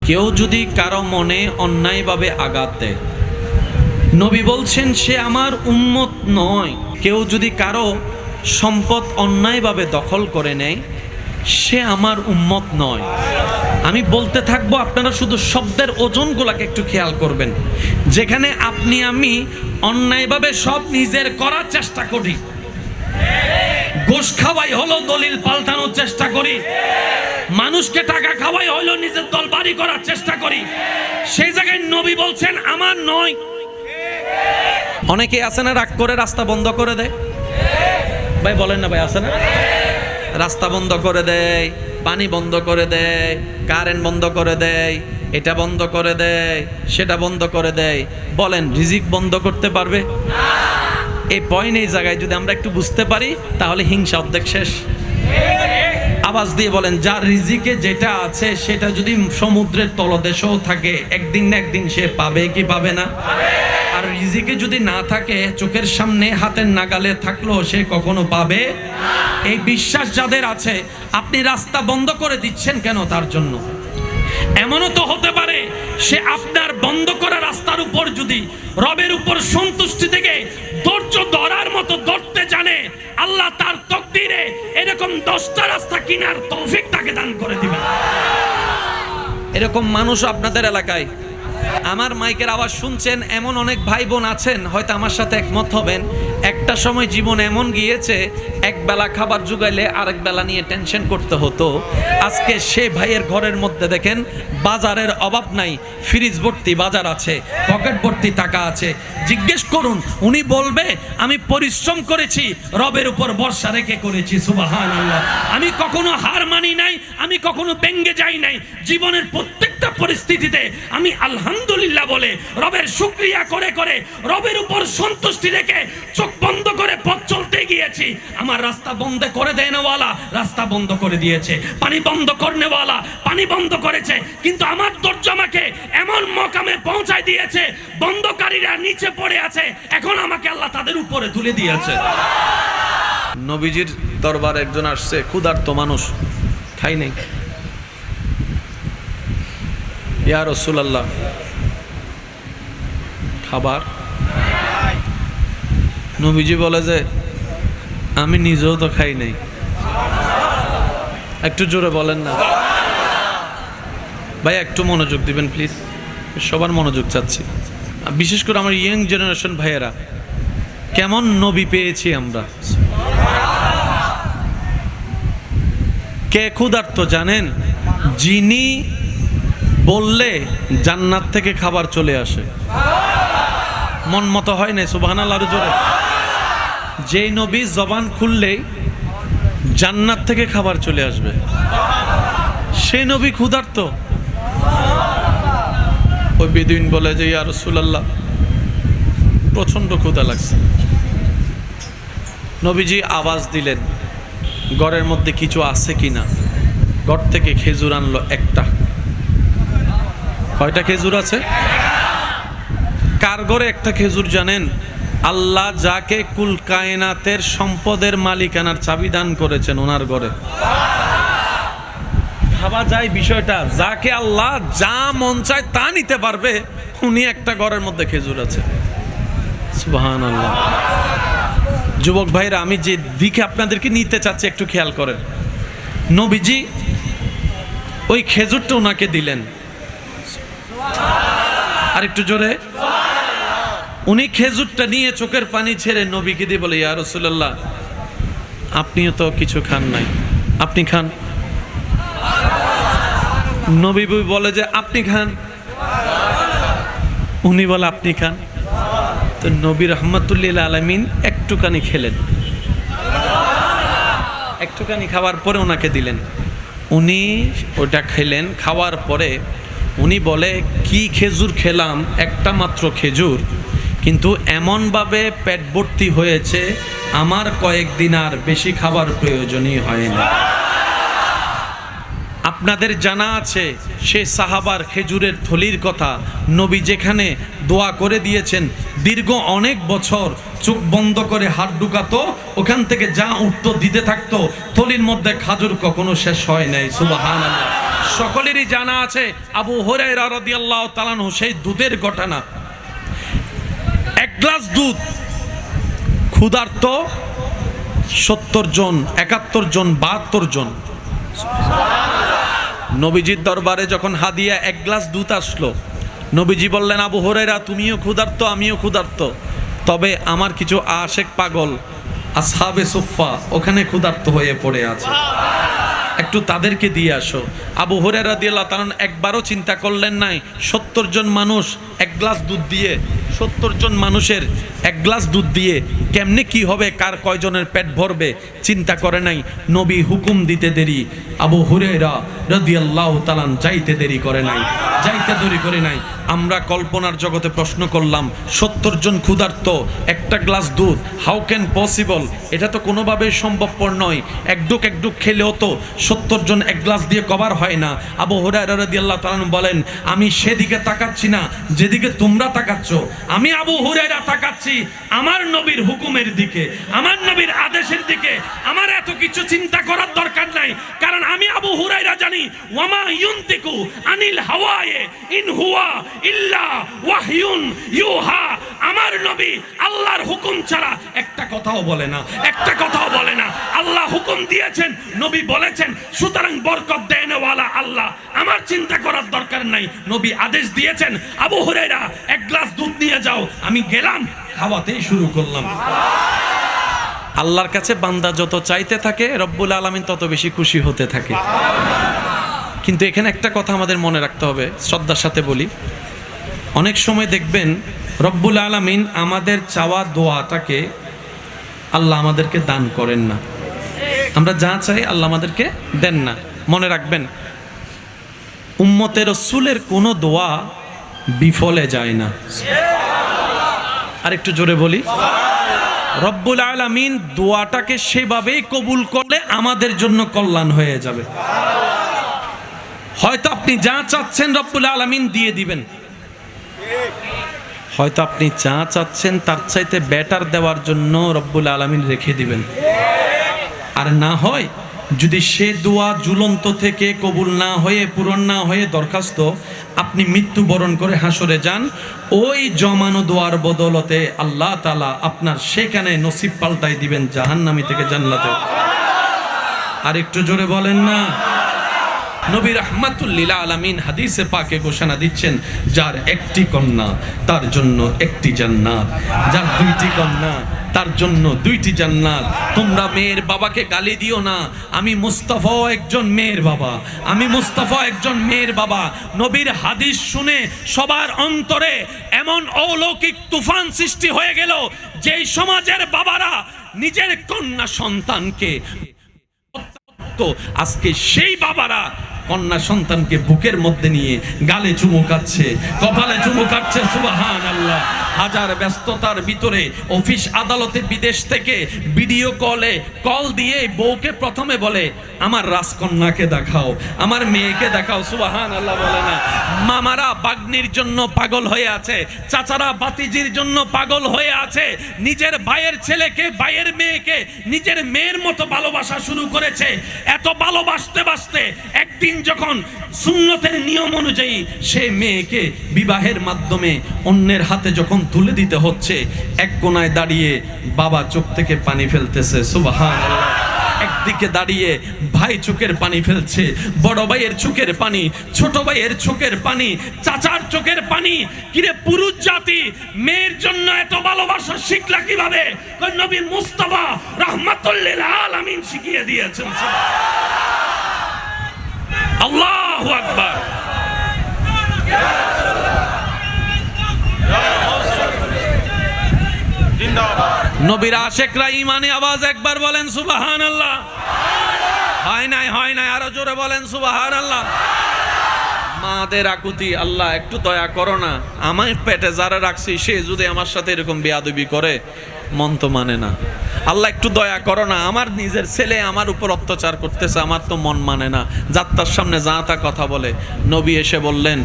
কেউ যদি কারো মনে অন্যায়ভাবে আঘাত দেয়, নবী বলছেন সে আমার উম্মত নয়। কেউ যদি কারো সম্পদ অন্যায়ভাবে দখল করে নেয়, সে আমার উম্মত নয়। আমি বলতে থাকবো, আপনারা শুধু শব্দের ওজনগুলোকে একটু খেয়াল করবেন। যেখানে আপনি আমি অন্যায়ভাবে সব নিজের করার চেষ্টা করি, ঘুষ খাওয়াই হলো দলিল পাল্টানোর চেষ্টা করি, মানুষকে টাকা খাওয়াই হলো নিজের দল বাড়ি করার চেষ্টা করি, সেই জায়গায় নবী বলছেন আমার নয়। অনেকে আছে না রাগ করে রাস্তা বন্ধ করে দেয়, ভাই বলেন না ভাই, আছে না? রাস্তা বন্ধ করে দেয়, পানি বন্ধ করে দেয়, কারেন্ট বন্ধ করে দেয়, এটা বন্ধ করে দেয়, সেটা বন্ধ করে দেয়। বলেন রিজিক বন্ধ করতে পারবে? এই পয়েন্ট, এই জায়গায় যদি আমরা একটু বুঝতে পারি, তাহলে হিংসা অর্ধেক শেষ। আওয়াজ দিয়ে বলেন, যার রিজিকে যেটা আছে সেটা যদি সমুদ্রের তলদেশেও থাকে, একদিন না একদিন সে পাবে কি পাবে না? আর রিজিকে যদি না থাকে, চোখের সামনে হাতের নাগালে থাকলো, সে কখনো পাবে? এই বিশ্বাস যাদের আছে, আপনি রাস্তা বন্ধ করে দিচ্ছেন কেন? তার জন্য এমনও তো হতে পারে সে আপনার বন্ধ করা রাস্তার উপর যদি রবের উপর সন্তুষ্টি থেকে ধৈর্য ধরার মতো ধরতে জানে, আল্লাহ তার তকদিরে এরকম 10টা রাস্তা কিনার তৌফিক তাকে দান করে দিবেন। এরকম মানুষ আপনাদের এলাকায়, আমার মাইকের আওয়াজ শুনছেন এমন অনেক ভাই বোন আছেন, হয়তো আমার সাথে একমত হবেন। একটা সময় জীবন এমন গিয়েছে, এক বেলা খাবার জোগাইলে আরেক বেলা নিয়ে টেনশন করতে হতো। আজকে সে ভাইয়ের ঘরের মধ্যে দেখেন বাজারের অভাব নাই, ফ্রিজ ভর্তি বাজার আছে, পকেট ভর্তি টাকা আছে। জিজ্ঞেস করুন, উনি বলবে আমি পরিশ্রম করেছি, রবের উপর ভরসা রেখে করেছি। সুবহানাল্লাহ। আমি কখনো হার মানি নাই, আমি কখনো ভেঙে যাই নাই। জীবনের প্রত্যেকটা পরিস্থিতিতে আমি আলহামদুলিল্লাহ বলে রবের শুকরিয়া করে করে রবের উপর সন্তুষ্টি রেখে চোখ বন্ধ করে পথ চলতে গিয়েছি। আমার রাস্তা বন্ধ করে দেনেওয়ালা রাস্তা বন্ধ করে দিয়েছে, পানি বন্ধ করনেওয়ালা পানি বন্ধ করেছে, কিন্তু আমার ধৈর্য আমাকে এমন মকামে পৌঁছায় দিয়েছে, বন্ধকারীরা নিচে পড়ে আছে, এখন আমাকে আল্লাহ তাদের উপরে তুলে দিয়েছে। নবীজির দরবারে একজন আসছে, ক্ষুধার্ত মানুষ, খাই নাই। ইয়া রাসূলুল্লাহ, খাবার? নবীজি বলে যে আমি নিজেও তো খাই নাই। একটু জোরে বলেন না ভাই, একটু মনোযোগ দিবেন প্লিজ, সবার মনোযোগ চাচ্ছি, বিশেষ করে আমার ইয়াং জেনারেশন ভাইয়েরা। কেমন নবী পেয়েছি আমরা। কে ক্ষুধার্ত জানেন? যিনি বললে জান্নাত থেকে খাবার চলে আসে। মন মতো হয় না, সুবহানাল্লাহ জোরে। যেই নবী জবান খুললেই জান্নাত থেকে খাবার চলে আসবে, সেই নবী ক্ষুধার্ত। ওই বেদুইন বলে যে ইয়া রাসূলুল্লাহ প্রচন্ড ক্ষুধা লাগছে। নবীজি আওয়াজ দিলেন ঘরের মধ্যে কিছু আছে কিনা। ঘর থেকে খেজুর আনলো একটা। কয়টা খেজুর আছে? কার ঘরে একটা খেজুর জানেন? আল্লাহ যাকে কুল কায়নাতের সম্পদের মালিকানার চাবি দান করেছেন, ওনার ঘরে। ভাবা যায় বিষয়টা, যাকে আল্লাহ যা মন চায় তা নিতে পারবে, উনি একটা ঘরের মধ্যে খেজুর আছে। সুবহানাল্লাহ। যুবক ভাইরা, আমি যে দিকে আপনাদেরকে নিতে চাচ্ছি একটু খেয়াল করেন। নবীজি ওই খেজুরটা ওনাকে দিলেন। আর একটু জোরে। উনি খেজুরটা নিয়ে চোখের পানি ছেড়ে নবীকে দিয়ে বলে, ইয়া রাসূলুল্লাহ আপনিও তো কিছু খান নাই, আপনি খান। নবী বলে যে আপনি খান। উনি বলে আপনি খান। তো নবী রাহমাতুল্লিল আলামিন একটুখানি খেলেন। একটুখানি খাওয়ার পরে ওনাকে দিলেন। উনি ওটা খেলেন। খাওয়ার পরে উনি বলে, কি খেজুর খেলাম, একটা মাত্র খেজুর, কিন্তু এমনভাবে পেট ভর্তি হয়েছে, আমার কয়েকদিন আর বেশি খাবার প্রয়োজনই হয় না। আপনাদের জানা আছে সে সাহাবার খেজুরের থলির কথা। নবী যেখানে দোয়া করে দিয়েছেন, দীর্ঘ অনেক বছর চোখ বন্ধ করে হাত ঢুকাতো, ওখান থেকে যা উঠতো দিতে থাকতো। থলির মধ্যে খাজুর কখনো শেষ হয় নাই। সুবহানাল্লাহ। সকলেরই জানা আছে আবু হুরায়রা রাদিয়াল্লাহু তাআলা আনহু সেই দুধের ঘটনা। এক গ্লাস দুধ, ক্ষুধার্ত 70 জন, 71 জন, 72 জন। নবীজির দরবারে যখন হাদিয়া এক গ্লাস দুধ আসলো, নবীজি বললেন, আবু হুরায়রা তুমিও ক্ষুধার্ত, আমিও ক্ষুধার্ত, তবে আমার কিছু আশেক পাগল আসহাবে সুফফা ওখানে ক্ষুধার্ত হয়ে পড়ে আছে, একটু তাদেরকে দিয়ে আসো। আবু হুরায়রা রাদিয়াল্লাহু তাআলা একবারও চিন্তা করলেন নাই 70 জন মানুষ এক গ্লাস দুধ দিয়ে, 70 জন মানুষের এক গ্লাস দুধ দিয়ে কেমনে কি হবে, কার কয়জনের পেট ভরবে, চিন্তা করে নাই। নবী হুকুম দিতে দেরি, আবু হুরায়রা রাদিয়াল্লাহু তাআলা যাইতে দেরি করে নাই, যাইতে দেরি করে নাই। আমরা কল্পনার জগতে প্রশ্ন করলাম, 70 জন ক্ষুধার্ত, একটা গ্লাস দুধ, হাউ ক্যান পসিবল? এটা তো কোনোভাবেই সম্ভবপর নয়। একডুক একডুক খেলেও তো 70 জন এক গ্লাস দিয়ে কভার হয় না। আবু হুরায়রা রাদিয়াল্লাহু তাআলা বলেন, আমি সেদিকে তাকাচ্ছি না যেদিকে তোমরা তাকাচ্ছ, আমি আবু হুরায়রা তাকাচ্ছি আমার নবীর হুকুমের দিকে, আমার নবীর আদেশের দিকে। আমার এত কিছু চিন্তা করার দরকার নাই, কারণ আমি আবু হুরায়রা জানি, ওয়ামা ইউনতিকু আনিল হাওয়ায়ে ইন হুয়া ইল্লা ওয়াহয়ুন ইউহা। আমার নবী আল্লাহর হুকুম ছাড়া একটা কথাও বলে না, একটা কথাও বলে না। আল্লাহ হুকুম দিয়েছেন, নবী বলেছেন, সুতরাং বরকত দেনওয়ালা আল্লাহ, আমার চিন্তা করার দরকার নাই। নবী আদেশ দিয়েছেন, আবু হুরায়রা এক গ্লাস দুধ নিয়ে যাও। আমি গেলাম, খাওয়াতেই শুরু করলাম। আল্লাহর কাছে বান্দা যত চাইতে থাকে, রব্বুল আলামিন তত বেশি খুশি হতে থাকে। কিন্তু এখানে একটা কথা আমাদের মনে রাখতে হবে, শ্রদ্ধার সাথে বলি, অনেক সময় দেখবেন রব্বুল আলামিন আমাদের চাওয়া দোয়াটাকে আল্লাহ আমাদেরকে দান করেন না। আমরা যা চাই আল্লাহ আমাদেরকে দেন না। মনে রাখবেন, উম্মতে রাসূলের কোনো দোয়া বিফলে যায় না। আর একটু জোরে বলি, রব্বুল আলামিন দোয়াটাকে সেভাবেই কবুল করলে আমাদের জন্য কল্যাণ হয়ে যাবে। হয়তো আপনি যা চাচ্ছেন রব্বুল আলামিন দিয়ে দিবেন, হয়তো আপনি যা চাচ্ছেন তার চাইতে বেটার দেওয়ার জন্য রব্বুল আলামিন রেখে দিবেন। আর না হয় যদি সে দোয়া ঝুলন্ত থেকে কবুল না হয়ে, পূরণ না হয়ে দরখাস্ত আপনি মৃত্যুবরণ করে হাসরে যান, ওই জমানো দোয়ার বদলতে আল্লাহ তাআলা আপনার সেখানে নসিব পাল্টাই দিবেন জাহান্নামী থেকে জান্নাতে। আর একটু জোরে বলেন না। নবী রাহমাতুল লিল আলামিন হাদিসে পাকে ঘোষণা দিচ্ছেন, যার একটি কন্যা তার জন্য একটি জান্নাত, যার দুইটি কন্যা তার জন্য দুইটি জান্নাত। তোমরা মেয়ের বাবাকে গালি দিও না, আমি মুস্তাফা একজন মেয়ের বাবা, আমি মুস্তাফা একজন মেয়ের বাবা। নবীর হাদিস শুনে সবার অন্তরে এমন অলৌকিক তুফান সৃষ্টি হয়ে গেল, যেই সমাজের বাবারা নিজের কন্যা সন্তানকে, আজকে সেই বাবারা কন্যা সন্তানকে বুকের মধ্যে নিয়ে গালে চুমু খাচ্ছে, কপালে চুমু খাচ্ছে। সুবহানাল্লাহ। হাজার ব্যস্ততার ভিতরে অফিস আদালতে বিদেশ থেকে ভিডিও কল দিয়ে বউকে প্রথমে বলে, আমার রাজকন্যাকে দেখাও, আমার মেয়েকে দেখাও। সুবহানাল্লাহ বলে না। মামারা বাগ্নির জন্য পাগল হয়ে আছে, চাচারা বাতিজির জন্য পাগল হয়ে আছে, নিজের ভাইয়ের ছেলেকে, ভাইয়ের মেয়েকে নিজের মেয়ের মতো ভালোবাসা শুরু করেছে। এত ভালোবাসতে বাসতে একদিন যখন সুন্নতের নিয়ম অনুযায়ী সে মেয়েকে বিবাহের মাধ্যমে অন্যের হাতে যখন তুলে দিতে হচ্ছে, এক কোনায় দাঁড়িয়ে বাবা চোখ থেকে পানি ফেলতেছে। সুবহানাল্লাহ। একদিকে দাঁড়িয়ে ভাই চোখের পানি ফেলছে, বড় ভাইয়ের চোখের পানি, ছোট ভাইয়ের চোখের পানি, চাচার চোখের পানি। কিরে পুরুষ জাতি মেয়ের জন্য এত ভালোবাসা শিখলা কিভাবে? নবী মুস্তাফা রাহমাতুল লিল আলামিন শিখিয়ে দিয়েছেন। আল্লাহু আকবার। নবীর আশেকরা ইমানে আওয়াজ একবার বলেন সুবহানাল্লাহ। হয় নাই, হয় নাই, আরো জোরে বলেন সুবহানাল্লাহ। মাদের আকুতি, আল্লাহ একটু দয়া করো না, আমার পেটে যারা রাখছি সে যদি আমার সাথে এরকম বেয়াদবি করে, মন তো মানে না। আল্লাহ একটু দয়া করো না, আমার নিজের ছেলে আমার উপর অত্যাচার করতেছে, আমার তো মন মানে না। যাত্রার সামনে যা তা কথা বলে। নবী এসে বললেন,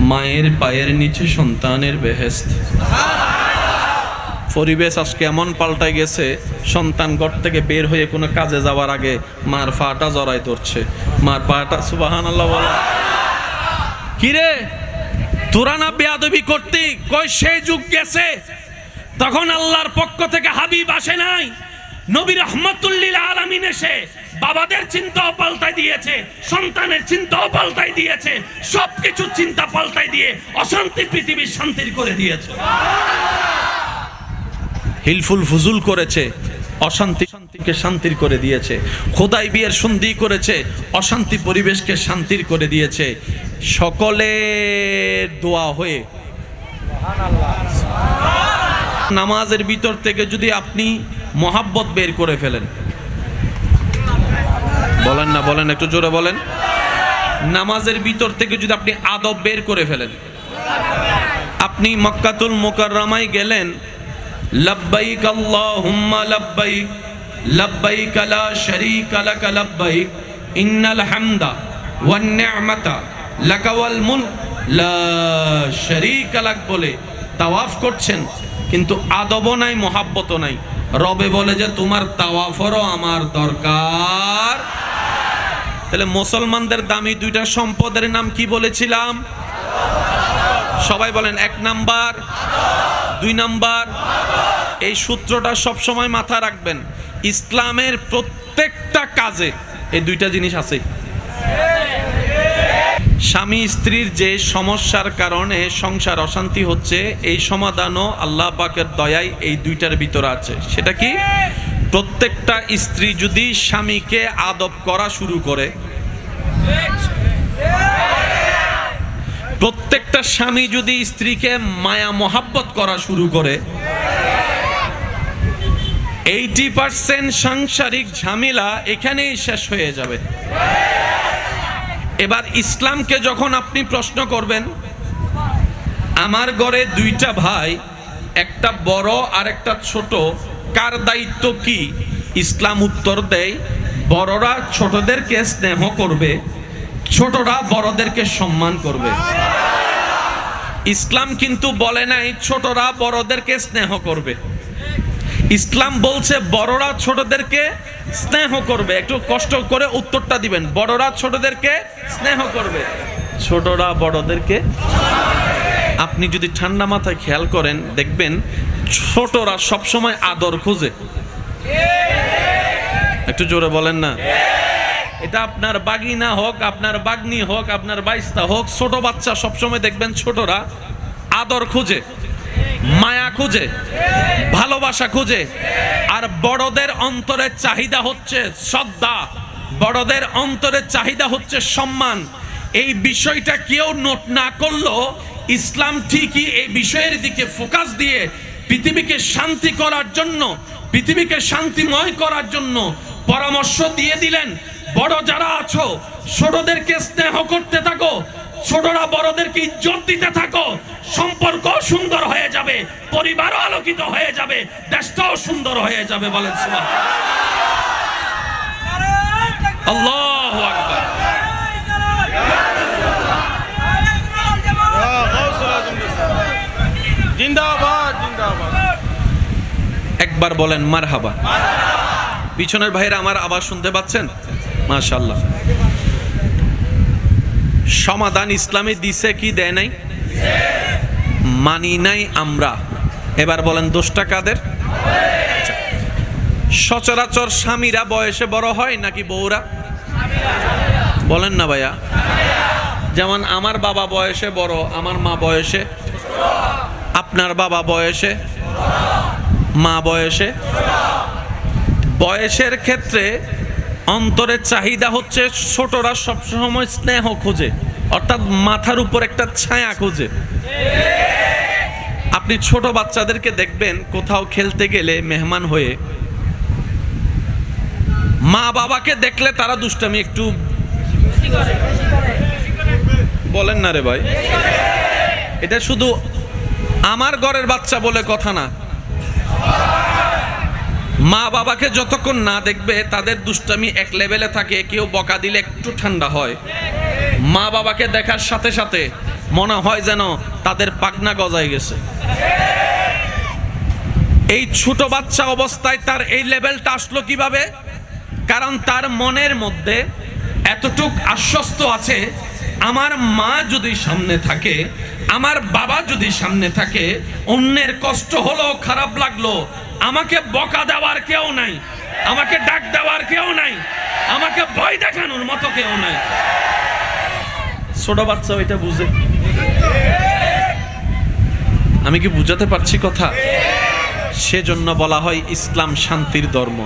মায়ের পায়ের নিচে সন্তানের বেহেশত। পরিবেশ আজকে এমন পাল্টাই গেছে, সন্তান ঘর থেকে বের হয়ে কোনো কাজে যাওয়ার আগে মার পাটা জড়াই ধরছে, মার পাটা, সুবহানাল্লাহ বলা। কিরে তোরা না বেয়াদবি করতি? কই সেই যুগ গেছে, তখন আল্লাহর পক্ষ থেকে হাবিব আসে নাই, নবী রাহমাতুল লিল আলামিন এসে বাবাদের চিন্তাও পাল্টাই দিয়েছে, সন্তানের চিন্তাও পাল্টাই দিয়েছে, সবকিছু চিন্তা পাল্টাই দিয়ে অশান্তি পৃথিবীর শান্তির করে দিয়েছে। হিলফুল ফুজুল করেছে, অশান্তিকে শান্তির করে দিয়েছে। খোদাই বিয়ের সন্ধি করেছে, অশান্তি পরিবেশকে শান্তির করে দিয়েছে। সকলের দোয়া হয়ে নামাজের ভিতর থেকে যদি আপনি মহাব্বত বের করে ফেলেন, বলেন না, বলেন একটু জোরে বলেন, নামাজের ভিতর থেকে যদি আপনি আদব বের করে ফেলেন, আপনি মক্কাতুল মুকাররমায় গেলেন, লব্বাইক আল্লাহুম্মা লব্বাইক লব্বাইক লা শারীকা লাক লব্বাইক ইন্নাল হামদা ওয়ান নি'মাতা লাকা ওয়াল মুলক লা শারীকা লাক বলে তাওয়াফ করছেন, কিন্তু আদবও নাই, মহাব্বতও নাই। রবে বলে যে তোমার তাওয়াফরও আমার দরকার। তাহলে মুসলমানদের দামি দুইটা সম্পদের নাম কি বলেছিলাম? সবাই বলেন, 1 নাম্বার, 2 নাম্বার। এই সূত্রটা সব সময় মাথায় রাখবেন। ইসলামের প্রত্যেকটা কাজে এই দুইটা জিনিস আছে। স্বামী স্ত্রীর যে সমস্যার কারণে সংসার অশান্তি হচ্ছে, এই সমাধানও আল্লাহ পাকের দয়ায় এই দুইটার ভিতরে আছে। সেটা কি? প্রত্যেকটা স্ত্রী যদি স্বামীকে আদব করা শুরু করে, প্রত্যেকটা স্বামী যদি স্ত্রীকে মায়া মোহাব্বত করা শুরু করে, 80% সাংসারিক ঝামেলা এখানেই শেষ হয়ে যাবে। এবার ইসলামকে যখন আপনি প্রশ্ন করবেন, আমার ঘরে 2টা ভাই, একটা বড় আর একটা ছোট, কার দায়িত্ব কি? ইসলাম উত্তর দেয়, বড়রা ছোটদেরকে স্নেহ করবে, ছোটরা বড়দেরকে সম্মান করবে। ইসলাম কিন্তু বলে নাই ছোটরা বড়দেরকে স্নেহ করবে। ইসলাম বলছে বড়রা ছোটদেরকে স্নেহ করবে। একটু কষ্ট করে উত্তরটা দিবেন, বড়রা ছোটদেরকে স্নেহ করবে, ছোটরা বড়দেরকে। আপনি যদি ঠান্ডা মাথায় খেয়াল করেন, দেখবেন ছোটরা সবসময় আদর খোঁজে। একটু জোরে বলেন না। এটা আপনার বাগিনা হোক, আপনার বাগনি হোক, আপনার বাইস্তা হোক, ছোট বাচ্চা সবসময় দেখবেন ছোটরা আদর খুঁজে, মায়া খুঁজে, ভালোবাসা খুঁজে। আর বড়দের অন্তরের চাহিদা হচ্ছে শ্রদ্ধা, বড়দের অন্তরের চাহিদা হচ্ছে সম্মান। এই বিষয়টা কেউ নোট না করলেও ইসলাম ঠিকই এই বিষয়ের দিকে ফোকাস দিয়ে পৃথিবীকে শান্তি করার জন্য, পৃথিবীকে শান্তিময় করার জন্য পরামর্শ দিয়ে দিলেন। বড় যারা আছো, ছোটদেরকে স্নেহ করতে থাকো, ছোটরা বড়দেরকে ইজ্জত দিতে থাকো, সম্পর্ক সুন্দর হয়ে যাবে, পরিবারও আলোকিত হয়ে যাবে, দেশটাও সুন্দর হয়ে যাবে। বলেন সুবহানাল্লাহ। আল্লাহু আকবার। জিন্দাবাদ জিন্দাবাদ। একবার বলেন মারহাবা। পিছনের ভাইরা আমার আওয়াজ শুনতে পাচ্ছেন? মাশাআল্লাহ। সমাধান ইসলামে দিছে কি দেয় নাই? মানি নাই আমরা। এবার বলেন দোষটা কাদের? সচরাচর স্বামীরা বয়সে বড় হয় নাকি বউরা? বলেন না ভাইয়া। যেমন আমার বাবা বয়সে বড়, আমার মা বয়সে, আপনার বাবা বয়সে, মা বয়সে। বয়সের ক্ষেত্রে অন্তরের চাহিদা হচ্ছে ছোটরা সবসময় স্নেহ খোঁজে, অর্থাৎ মাথার উপর একটা ছায়া খোঁজে। আপনি ছোট বাচ্চাদেরকে দেখবেন কোথাও খেলতে গেলে মেহমান হয়ে, মা বাবাকে দেখলে তারা দুষ্টামি একটু বলেন না রে ভাই। এটা শুধু আমার ঘরের বাচ্চা বলে কথা না, মা বাবাকে যতক্ষণ না দেখবে তাদের দুষ্টামি এক লেভেলে থাকে। কেউ বকা দিলে একটু ঠান্ডা হয়, মা বাবাকে দেখার সাথে সাথে মনে হয় যেন তাদের পাখনা গজায় গেছে। এই ছোট বাচ্চা অবস্থায় তার এই লেভেলটা আসলো কিভাবে? কারণ তার মনের মধ্যে এতটুক আশ্বস্ত আছে, আমার মা যদি সামনে থাকে, আমার বাবা যদি সামনে থাকে, অন্যের কষ্ট হলো, খারাপ লাগলো, আমাকে বকা দেওয়ার কেউ নাই, আমাকে ডাক দেওয়ার কেউ নাই, আমাকে ভয় দেখানোর মতো কেউ নাই। ছোট বাচ্চা ওইটা বুঝে। আমি কি বুঝাতে পারছি কথা? সেজন্য বলা হয় ইসলাম শান্তির ধর্ম।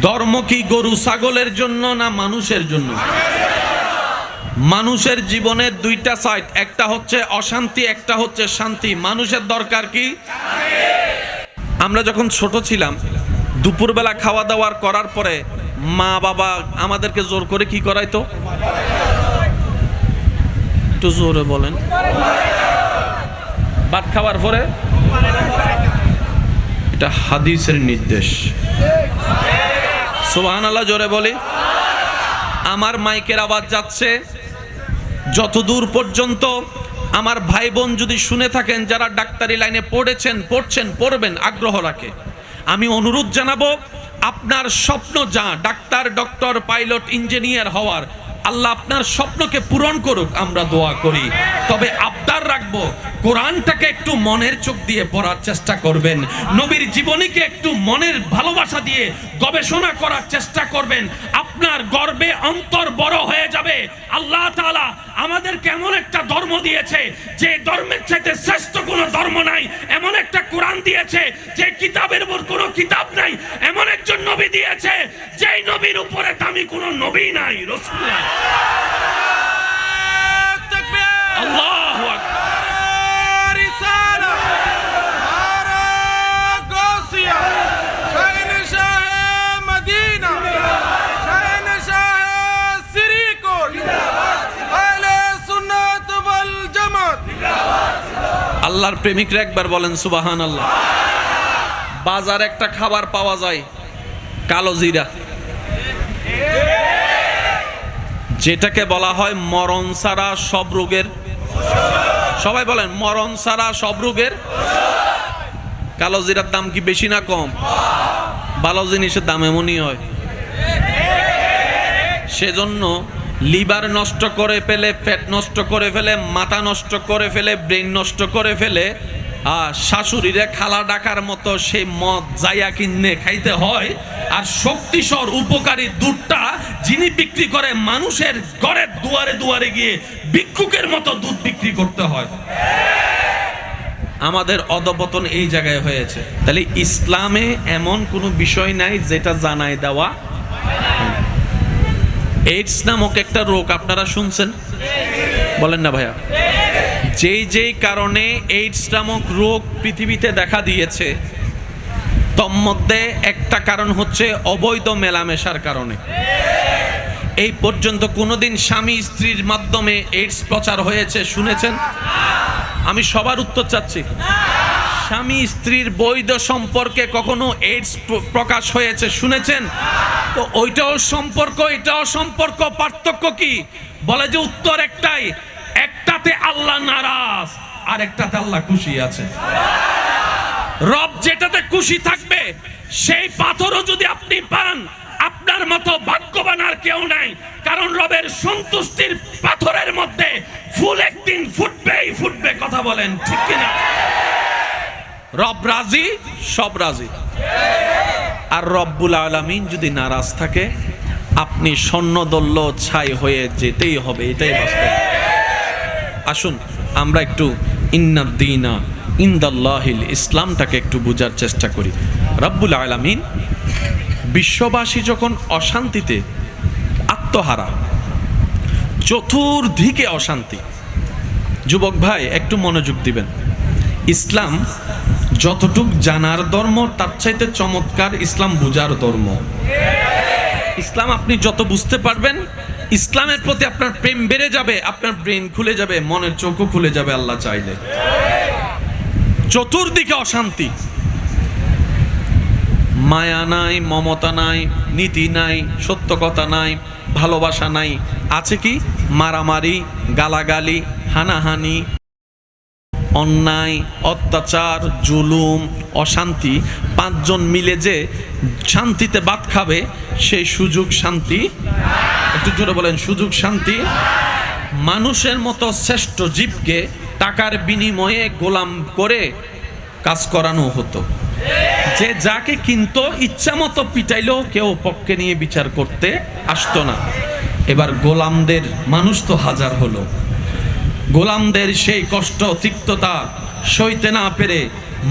ধর্ম কি গরু ছাগলের জন্য না মানুষের জন্য? মানুষের জীবনের দুইটা সাইড, একটা হচ্ছে অশান্তি, একটা হচ্ছে শান্তি। মানুষের দরকার কি? আমরা যখন ছোট ছিলাম, দুপুরবেলা খাওয়া দাওয়ার করার পরে মা বাবা আমাদেরকে জোর করে কি করাইতো? একটু জোরে বলেন। ভাত খাওয়ার পরে, এটা হাদিসের নির্দেশ। সুবহানাল্লাহ জোরে বলি। আমার মাইকের আওয়াজ যাচ্ছে, যতদূর পর্যন্ত আমার ভাই বোন যদি শুনে থাকেন, যারা ডাক্তারি লাইনে পড়বেন, আগ্রহ রাখে, আমি অনুরোধ জানাবো, আপনার স্বপ্ন যা ডাক্তার, ডক্টর, পাইলট, ইঞ্জিনিয়ার হওয়ার, আল্লাহ আপনার স্বপ্নকে পূরণ করুক, আমরা দোয়া করি। তবে আবদার রাখবো, কোরআনটাকে একটু মনের চোখ দিয়ে পড়ার চেষ্টা করবেন, নবীর জীবনীকে একটু মনের ভালোবাসা দিয়ে গবেষণা করার চেষ্টা করবেন। আপনার গর্বে অন্তর বড় হয়ে যাবে। আল্লাহ তাআলা আমাদেরকে এমন একটা ধর্ম দিয়েছে, যে ধর্মের চাইতে শ্রেষ্ঠ কোনো ধর্ম নাই। এমন একটা কোরআন দিয়েছে, যে কিতাবের উপর কোনো কিতাব নাই। এমন একজন নবী দিয়েছে, যেই নবীর উপরে দামি কোনো নবী নাই, রাসূলুল্লাহ। আল্লাহু আকবার। রিসালা হারা গাসিয়া শাহনশাহ মদিনা শাহনশাহ সিরিকুল আহলে সুন্নাত ওয়াল জামাত। আল্লাহর প্রেমিকরা একবার বলেন সুবহানাল্লাহ। বাজার একটা খাবার পাওয়া যায়, কালো জিরা, যেটাকে বলা হয় মরণ ছাড়া সব রোগের, সবাই বলেন মরণ ছাড়া সব রোগের। কালো জিরার দাম কি বেশি না কম? ভালো জিনিসের দাম এমনই হয়। সেজন্য লিভার নষ্ট করে ফেলে, পেট নষ্ট করে ফেলে, মাথা নষ্ট করে ফেলে, ব্রেন নষ্ট করে ফেলে, শাশুড়িরে খালা ডাকার মতো সেই মদ যাইয়া কিনে খাইতে হয়। আর শক্তিসর উপকারী দুধটা যিনি বিক্রি করে, মানুষের ঘরের দুয়ারে দুয়ারে গিয়ে ভিক্ষুকের মতো দুধ বিক্রি করতে হয়। আমাদের অধপতন এই জায়গায় হয়েছে। তাহলে ইসলামে এমন কোনো বিষয় নাই যেটা জানাই দেওয়া। এইডস নামক একটা রোগ আপনারা শুনছেন, বলেন না ভাইয়া? যেই কারণে এইডস নামক রোগ পৃথিবীতে দেখা দিয়েছে, তন্মধ্যে একটা কারণ হচ্ছে অবৈধ মেলামেশার কারণে। এই পর্যন্ত কোনোদিন স্বামী স্ত্রীর মাধ্যমে এইডস প্রচার হয়েছে শুনেছেন? আমি সবার উত্তর চাচ্ছি। স্বামী স্ত্রীর বৈধ সম্পর্কে কখনো এইডস প্রকাশ হয়েছে শুনেছেন? তো ওইটাও সম্পর্ক, এটাও সম্পর্ক, পার্থক্য কি? বলে যে উত্তর একটাই, একটাতে আল্লাহ নারাজ, আর একটাতে আল্লাহ খুশি আছে। রব যেটাতে খুশি থাকবে, সেই পাথরও যদি আপনি পান, আপনার মতো ভাগ্যবান আর কেউ নাই। কারণ রবের সন্তুষ্টির পাথরের মধ্যে ফুল একদিন ফুটবেই ফুটবে। কথা বলেন ঠিক কিনা? রব রাজি, সব রাজি। আর রব্বুল আলামিন যদি নারাজ থাকে, আপনি স্বর্ণদল্য ছাই হয়ে যেতেই হবে, এটাই বাস্তব। আসুন আমরা একটু ইন্নাদ্দীনা ইনদাল্লাহিল ইসলামটাকে একটু বোঝার চেষ্টা করি। রব্বুল আলামিন বিশ্ববাসী যখন অশান্তিতে আত্মহারা, চতুর্দিকে অশান্তি, যুবক ভাই একটু মনোযোগ দিবেন। ইসলাম যতটুক জানার ধর্ম, তার চাইতে চমৎকার ইসলাম বোঝার ধর্ম। ইসলাম আপনি যত বুঝতে পারবেন, ইসলামের প্রতি আপনার প্রেম বেড়ে যাবে, আপনার ব্রেন খুলে যাবে, মনের চোখও খুলে যাবে আল্লাহ চাইলে। চতুর্দিকে অশান্তি, মায়া নাই, মমতা নাই, নীতি নাই, সত্য কথা নাই, ভালোবাসা নাই। আছে কি? মারামারি, গালাগালি, হানাহানি, অন্যায়, অত্যাচার, জুলুম, অশান্তি, পাঁচজন মিলে যে শান্তিতে ভাত খাবে সেই সুযোগ শান্তি, একটু জোরে বলেন, সুযোগ শান্তি। মানুষের মতো শ্রেষ্ঠ জীবকে টাকার বিনিময়ে গোলাম করে কাজ করানো হতো। যে যাকে কিন্তু ইচ্ছা মতো পিটাইলেও কেউ পক্ষে নিয়ে বিচার করতে আসতো না। এবার গোলামদের মানুষ তো হাজার হলো, গোলামদের সেই কষ্ট তিক্ততা সইতে না পেরে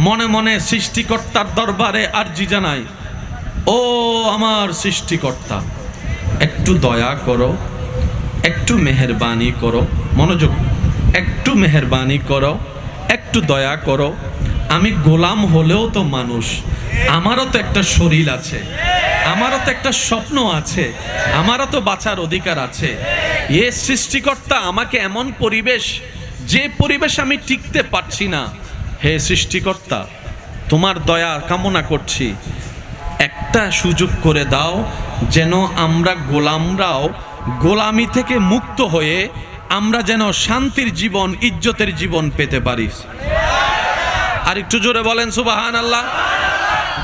মনে মনে সৃষ্টিকর্তার দরবারে আরজি জানায়, ও আমার সৃষ্টিকর্তা, একটু দয়া করো, একটু মেহেরবানি করো, মনোযোগ, একটু মেহেরবানি করো, একটু দয়া করো। আমি গোলাম হলেও তো মানুষ, আমারও তো একটা শরীর আছে, আমারও তো একটা স্বপ্ন আছে, আমারও তো বাঁচার অধিকার আছে। এ সৃষ্টিকর্তা আমাকে এমন পরিবেশ, যে পরিবেশ আমি টিকতে পারছি না, হে সৃষ্টিকর্তা তোমার দয়া কামনা করছি, একটা সুযোগ করে দাও যেন আমরা গোলামরাও গোলামি থেকে মুক্ত হয়ে আমরা যেন শান্তির জীবন, ইজ্জতের জীবন পেতে পারি। আর একটু জোরে বলেন সুবহানাল্লাহ।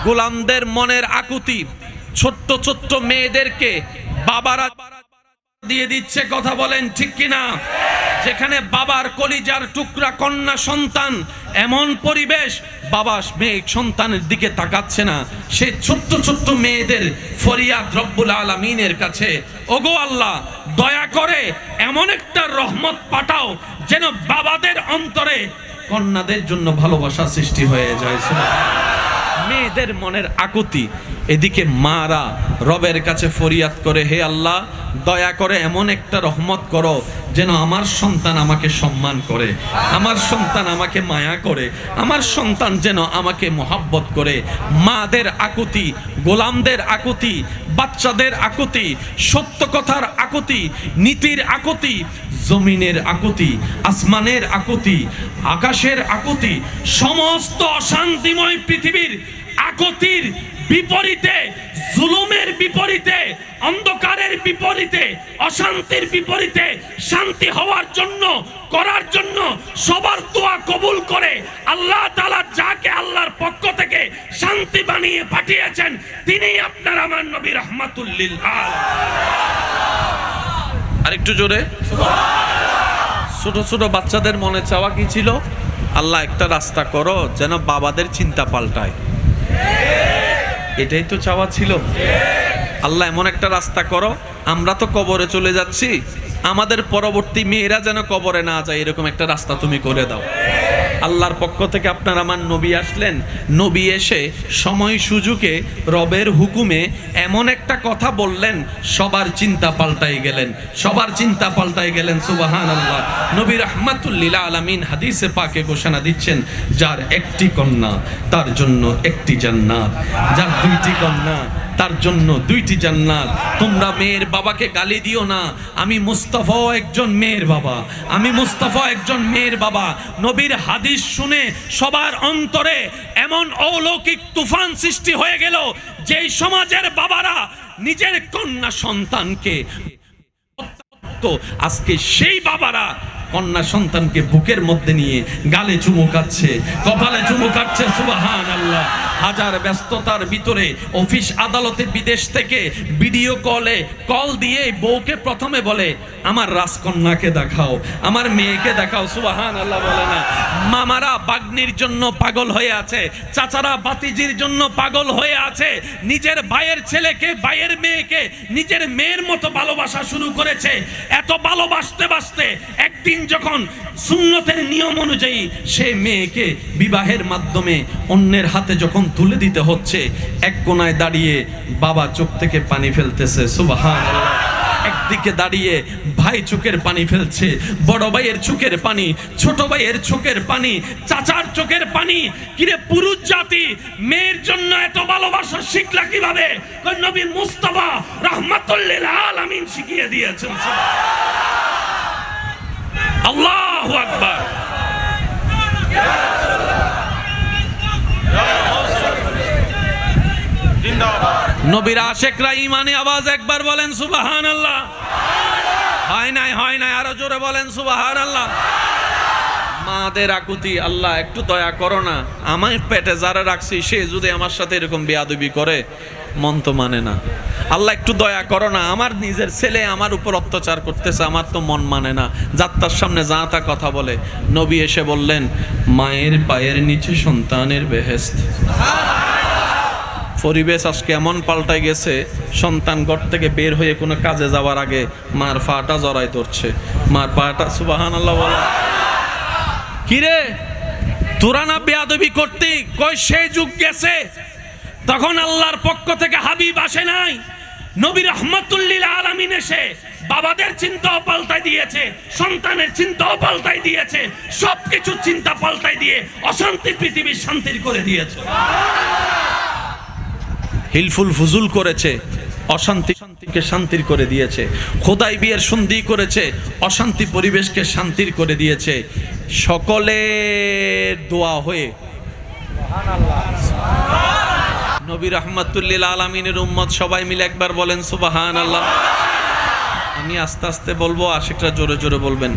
গোলামদের মনের আকুতি, ছোট্ট ছোট্ট মেয়েদেরকে বাবারা দিয়ে দিচ্ছে, কথা বলেন ঠিক কিনা? যেখানে বাবার কলিজার টুকরা কন্যা সন্তান, এমন পরিবেশ বাবা মেয়ে সন্তানের দিকে তাকাচ্ছে না, সে ছোট্ট ছোট্ট মেয়েদের ফরিয়াদ রব্বুল আলামিনের কাছে, ওগো আল্লাহ দয়া করে এমন একটা রহমত পাঠাও যেন বাবাদের অন্তরে কন্যাদের জন্য ভালোবাসা সৃষ্টি হয়ে যায়। মেয়েদের মনের আকুতি, এদিকে মারা রবের কাছে ফরিয়াদ করে, হে আল্লাহ দয়া করে এমন একটা রহমত করো যেন আমার সন্তান আমাকে সম্মান করে, আমার সন্তান আমাকে মায়া করে, আমার সন্তান যেন আমাকে মহাব্বত করে। মাদের আকুতি, গোলামদের আকুতি, বাচ্চাদের আকুতি, সত্য কথার আকুতি, নীতির আকুতি, জমিনের আকুতি, আসমানের আকুতি, আকাশের আকুতি, সমস্ত অশান্তিময় পৃথিবীর আকুতির বিপরীতে, জুলুমের বিপরীতে, অন্ধকারের বিপরীতে, অশান্তির বিপরীতে শান্তি হওয়ার জন্য, করার জন্য সবার দোয়া কবুল করে আল্লাহ তাআলা যাকে আল্লাহর পক্ষ থেকে শান্তি বানিয়ে পাঠিয়েছেন তিনিই আপনার আমার নবী রাহমাতুল লিল আলামিন। আরেকটু জোরে। ছোট ছোট বাচ্চাদের মনে চাওয়া কি ছিল? আল্লাহ একটা রাস্তা করো যেন বাবাদের চিন্তা পাল্টায়, এটাই তো চাওয়া ছিল। আল্লাহ এমন একটা রাস্তা করো, আমরা তো কবরে চলে যাচ্ছি, আমাদের পরবর্তী মেয়েরা যেন কবরে না যায়, এরকম একটা রাস্তা তুমি করে দাও। আল্লাহর পক্ষ থেকে আপনার আমার নবী আসলেন, নবী এসে সময় সুযোগে রবের হুকুমে এমন একটা কথা বললেন, সবার চিন্তা পাল্টাই গেলেন, সবার চিন্তা পাল্টাই গেলেন। সুবহানাল্লাহ। নবী রাহমাতুল লিল আলামিন হাদিসে পাকে ঘোষণা দিচ্ছেন, যার একটি কন্যা তার জন্য একটি জান্নাত, যার দুইটি কন্যা তার জন্য দুইটি জান্নাত। তোমরা মেয়ের বাবাকে গালি দিও না, আমি মুস্তাফা একজন মেয়ের বাবা, আমি মুস্তাফা একজন মেয়ের বাবা। নবীর হাদিস শুনে সবার অন্তরে এমন অলৌকিক তুফান সৃষ্টি হয়ে গেল, যেই সমাজের বাবারা নিজের কন্যা সন্তানকে, আজকে সেই বাবারা কন্যা সন্তানকে বুকের মধ্যে নিয়ে গালে চুমু খাচ্ছে, কপালে চুমু খাচ্ছে। সুবহানাল্লাহ। হাজার ব্যস্ততার ভিতরে অফিস আদালতে বিদেশ থেকে ভিডিও কল দিয়ে বউকে প্রথমে বলে, আমার রাজকন্যাকে দেখাও, আমার মেয়েকে দেখাও। সুবহানাল্লাহ বলে না। মামারা বাগ্নির জন্য পাগল হয়ে আছে, চাচারা বাতিজির জন্য পাগল হয়ে আছে, নিজের ভাইয়ের ছেলেকে, ভাইয়ের মেয়েকে নিজের মেয়ের মতো ভালোবাসা শুরু করেছে। এত ভালোবাসতে বাসতে একদিন যখন সুন্নতের নিয়ম অনুযায়ী সে মেয়েকে বিবাহের মাধ্যমে অন্যের হাতে যখন তুলে দিতে হচ্ছে, এক কোনায় দাঁড়িয়ে বাবা চোখ থেকে পানি ফেলতেছে। সুবহানাল্লাহ। একদিকে দাঁড়িয়ে ভাই চোখের পানি ফেলছে, বড় ভাইয়ের চোখের পানি, ছোট ভাইয়ের চোখের পানি, চাচার চোখের পানি। কিরে পুরুষ জাতি মেয়ের জন্য এত ভালোবাসা শিখলা কিভাবে? নবী মুস্তাফা রাহমাতুল লিল আলামিন শিখিয়ে দিয়েছেন। আল্লাহু আকবার। নবীর আশিকরা ঈমানে আওয়াজ একবার বলেন সুবহানাল্লাহ। হয় নাই, হয় নাই, আরো জোরে বলেন সুবহানাল্লাহ। মাদের আকুতি, আল্লাহ একটু দয়া করো না, আমার পেটে যারা রাখছি সে যদি আমার সাথে এরকম বেয়াদবি করে, মন তো মানে না। আল্লাহ একটু দয়া করো না, আমার নিজের ছেলে আমার উপর অত্যাচার করতেছে, আমার তো মন মানে না। যাত্রার সামনে যা তা কথা বলে। নবী এসে বললেন, মায়ের পায়ের নিচে সন্তানের বেহেশত। পরিবেশ আজকে এমন পাল্টাই গেছে, সন্তান ঘর থেকে বের হয়ে কোনো কাজে যাওয়ার আগে মার পাটা জড়াই ধরছে, মার পাটা। সুবহানাল্লাহ বলো। কিরে তোরা না বেয়াদবি করতি? কই সেই যুগ গেছে, তখন আল্লাহর পক্ষ থেকে হাবিব আসে নাই। নবী রাহমাতুল লিল আলামিন এসে বাবাদের চিন্তাও পাল্টাই দিয়েছে, সন্তানের চিন্তাও পাল্টাই দিয়েছে, সবকিছু চিন্তা পাল্টাই দিয়ে অশান্তি পৃথিবীর শান্তির করে দিয়েছে। হিলফুল ফুজুল করেছে, অশান্তিকে শান্তির করে দিয়েছে। খোদাই বিয়ের সন্ধি করেছে, অশান্তি পরিবেশকে শান্তির করে দিয়েছে। সকলের দোয়া হয়ে নবী রাহমাতুল লিল আলামিনের উম্মত সবাই মিলে একবার বলেন সুবহানাল্লাহ। আমি আস্তে আস্তে বলবো, আশিকরা জোরে জোরে বলবেন।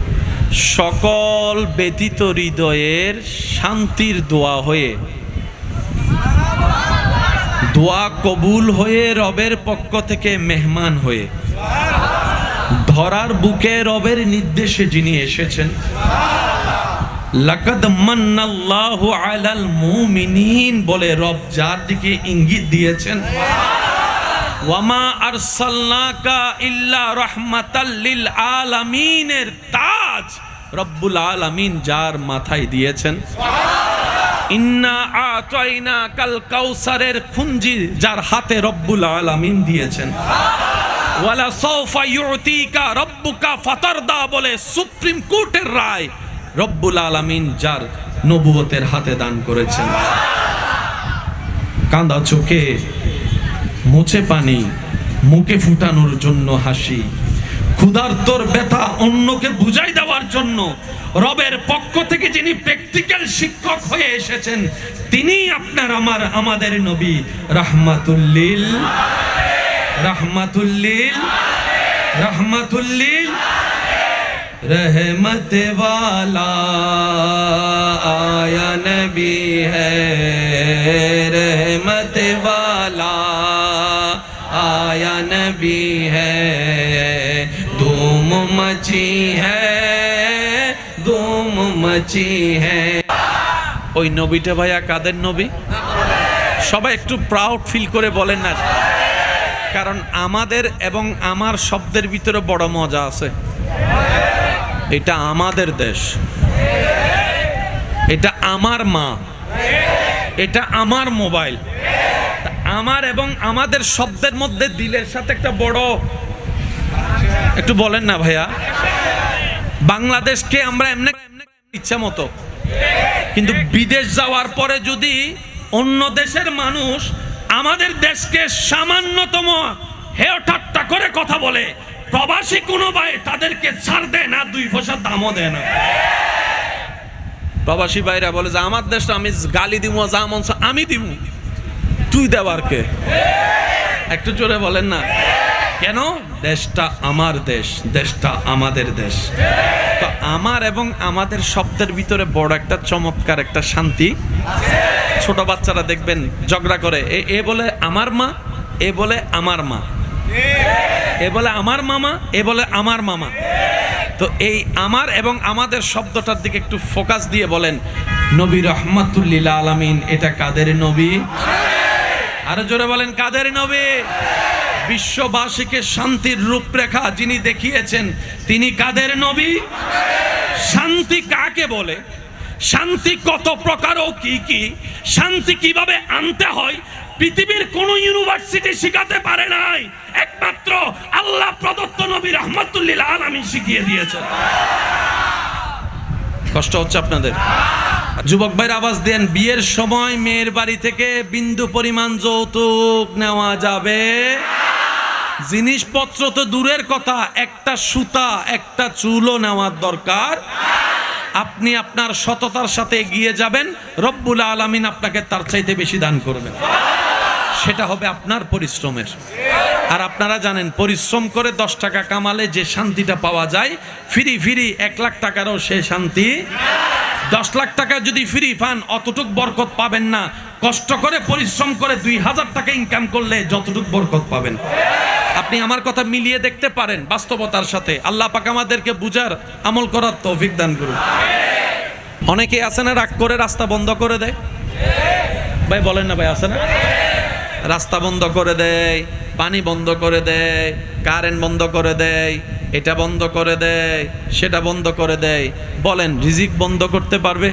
সকল ব্যতীত হৃদয়ের শান্তির দোয়া হয়ে, দোয়া কবুল হয়ে, রবের পক্ষ থেকে মেহমান হয়ে, ধরার বুকে রবের নির্দেশে যিনি এসেছেন, লাকাদ মান্নাল্লাহু আলাল মুমিনিন বলে রব যার দিকে ইঙ্গিত দিয়েছেন, ওয়ামা আরসালনাকা ইল্লা রাহমাতাল লিল আলামিনের তাজ রব্বুল আলামিন যার মাথায় দিয়েছেন, ইন্না আতাইনাকাল কাউসারের খুঞ্জি যার হাতে রব্বুল আলামিন দিয়েছেন, ওয়ালা সাউফা ইউতিকা রব্বুকা ফাতারদা বলে সুপ্রিম কোর্টের রায় রব্বুল আলামিন যার নবুয়তের হাতে দান করেছেন। কাঁদা চোখে মুছে পানি, মুখে ফুটানোর জন্য হাসি, ক্ষুধার্তর ব্যথা অন্যকে বুঝাই দেওয়ার জন্য রবের পক্ষ থেকে যিনি প্র্যাকটিক্যাল শিক্ষক হয়ে এসেছেন, তিনি আপনার আমার আমাদের নবী রাহমাতুল লিল रहमत वाला आया नबी है, रहमत वाला आया नबी है, धूम मची है, धूम मची है। ওই নবীটা ভাইয়া কাদের নবী? সবাই একটু প্রাউড ফিল করে বলেন না, কারণ আমাদের এবং আমার শব্দের ভিতরে বড় মজা আছে। এটা আমাদের দেশ, এটা আমার মা, এটা আমার মোবাইল। আমার এবং আমাদের শব্দের মধ্যে দিলের সাথে একটা বড়, একটু বলেন না ভাইয়া। বাংলাদেশকে আমরা এমনি ইচ্ছা মতো, কিন্তু বিদেশ যাওয়ার পরে যদি অন্য দেশের মানুষ আমাদের দেশকে সামান্যতম হেয় ঠাট্টা করে কথা বলে, প্রবাসী কোনো ভাই তাদেরকে ছাড় দেয় না, 2 পয়সার দামও দেয় না। প্রবাসী ভাইরা বলে যে আমার দেশটা আমি গালি দিব, যা মন আমি দিব, তুই দেওয়ার কে? একটু জোরে বলেন না কেন? দেশটা আমার দেশ, দেশটা আমাদের দেশ। তো আমার এবং আমাদের শব্দের ভিতরে বড় একটা চমৎকার একটা শান্তি। ছোট বাচ্চারা দেখবেন ঝগড়া করে, এ বলে আমার মা, এ বলে আমার মা, এ বলে আমার মামা, এ বলে আমার মামা। তো এই আমার এবং আমাদের শব্দটার দিকে একটু ফোকাস দিয়ে বলেন, নবী রাহমাতুল লিল আলামিন এটা কাদের নবী? আরো জোরে বলেন, কাদের নবী? বিশ্ববাসীকে শান্তির রূপরেখা যিনি দেখিয়েছেন, তিনি কাদের নবী? শান্তি কাকে বলে, শান্তি কত প্রকার ও কি কি, শান্তি কিভাবে আনতে হয়, পৃথিবীর কোন ইউনিভার্সিটি শিখাতে পারে নাই, একমাত্র আল্লাহ প্রদত্ত নবী রাহমাতুল লিল আলামিন শিখিয়ে দিয়েছেন। কষ্ট হচ্ছে আপনাদের? যুবক ভাইরা আওয়াজ দেন, বিয়ের সময় মেয়ের বাড়ি থেকে বিন্দু পরিমাণ যৌতুক নেওয়া যাবে? জিনিসপত্র তো দূরের কথা, একটা সুতা একটা চুলও নেওয়ার দরকার। আপনি আপনার সততার সাথে এগিয়ে যাবেন, রব্বুল আলামিন আপনাকে তার চাইতে বেশি দান করবেন। সেটা হবে আপনার পরিশ্রমের। আর আপনারা জানেন, পরিশ্রম করে 10 টাকা কামালে যে শান্তিটা পাওয়া যায়, ফিরি 1 লাখ টাকারও সে শান্তি 10 লাখ টাকা যদি ফ্রি পান অতটুক বরকত পাবেন না, কষ্ট করে পরিশ্রম করে 2000 টাকা ইনকাম করলে যতটুক বরকত পাবেন। আপনি আমার কথা মিলিয়ে দেখতে পারেন বাস্তবতার সাথে। আল্লাহ পাক আমাদেরকে বুঝার আমল করার তৌফিক দান করুন। অনেকে আছে না রাগ করে রাস্তা বন্ধ করে দেয়, ভাই বলেন না ভাই, আছে না? রাস্তা বন্ধ করে দেয়, পানি বন্ধ করে দেয়, কারেন্ট বন্ধ করে দেয়, এটা বন্ধ করে দেয়, সেটা বন্ধ করে দেয়। বলেন রিজিক বন্ধ করতে পারবে?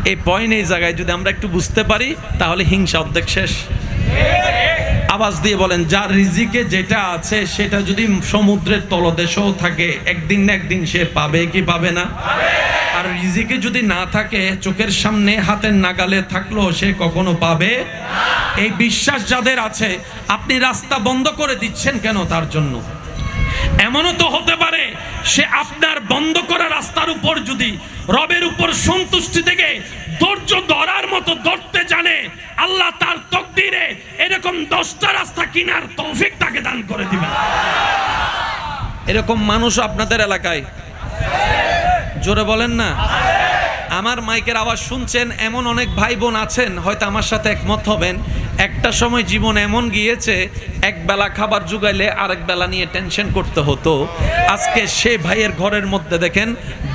এই পয়েন্ট, এই জায়গায় যদি আমরা একটু বুঝতে পারি তাহলে হিংসা অর্ধেক শেষ। আওয়াজ দিয়ে বলেন, যার রিজিকে যেটা আছে সেটা যদি সমুদ্রের তলদেশেও থাকে একদিন না একদিন সে পাবে কি পাবে না? আর রিজিকে যদি না থাকে, চোখের সামনে হাতের নাগালে থাকলো সে কখনো পাবে। এই বিশ্বাস যাদের আছে, আপনি রাস্তা বন্ধ করে দিচ্ছেন কেন? তার জন্য এমনও তো হতে পারে সে আপনার বন্ধ করা রাস্তার উপর যদি রবের উপর সন্তুষ্টি থেকে ধৈর্য ধরার মতো ধরতে জানে, আল্লাহ তার তকদিরে এরকম 10টা রাস্তা কিনার তৌফিক তাকে দান করে দিবেন। এরকম মানুষ আপনাদের এলাকায় জোরে বলেন না। আমার মাইকের আওয়াজ শুনছেন এমন অনেক ভাই বোন আছেন, হয়তো আমার সাথে একমত হবেন। একটা সময় জীবন এমন গিয়েছে, এক বেলা খাবার জুগাইলে আরেক বেলা নিয়ে টেনশন করতে হতো। আজকে সে ভাইয়ের ঘরের মধ্যে দেখেন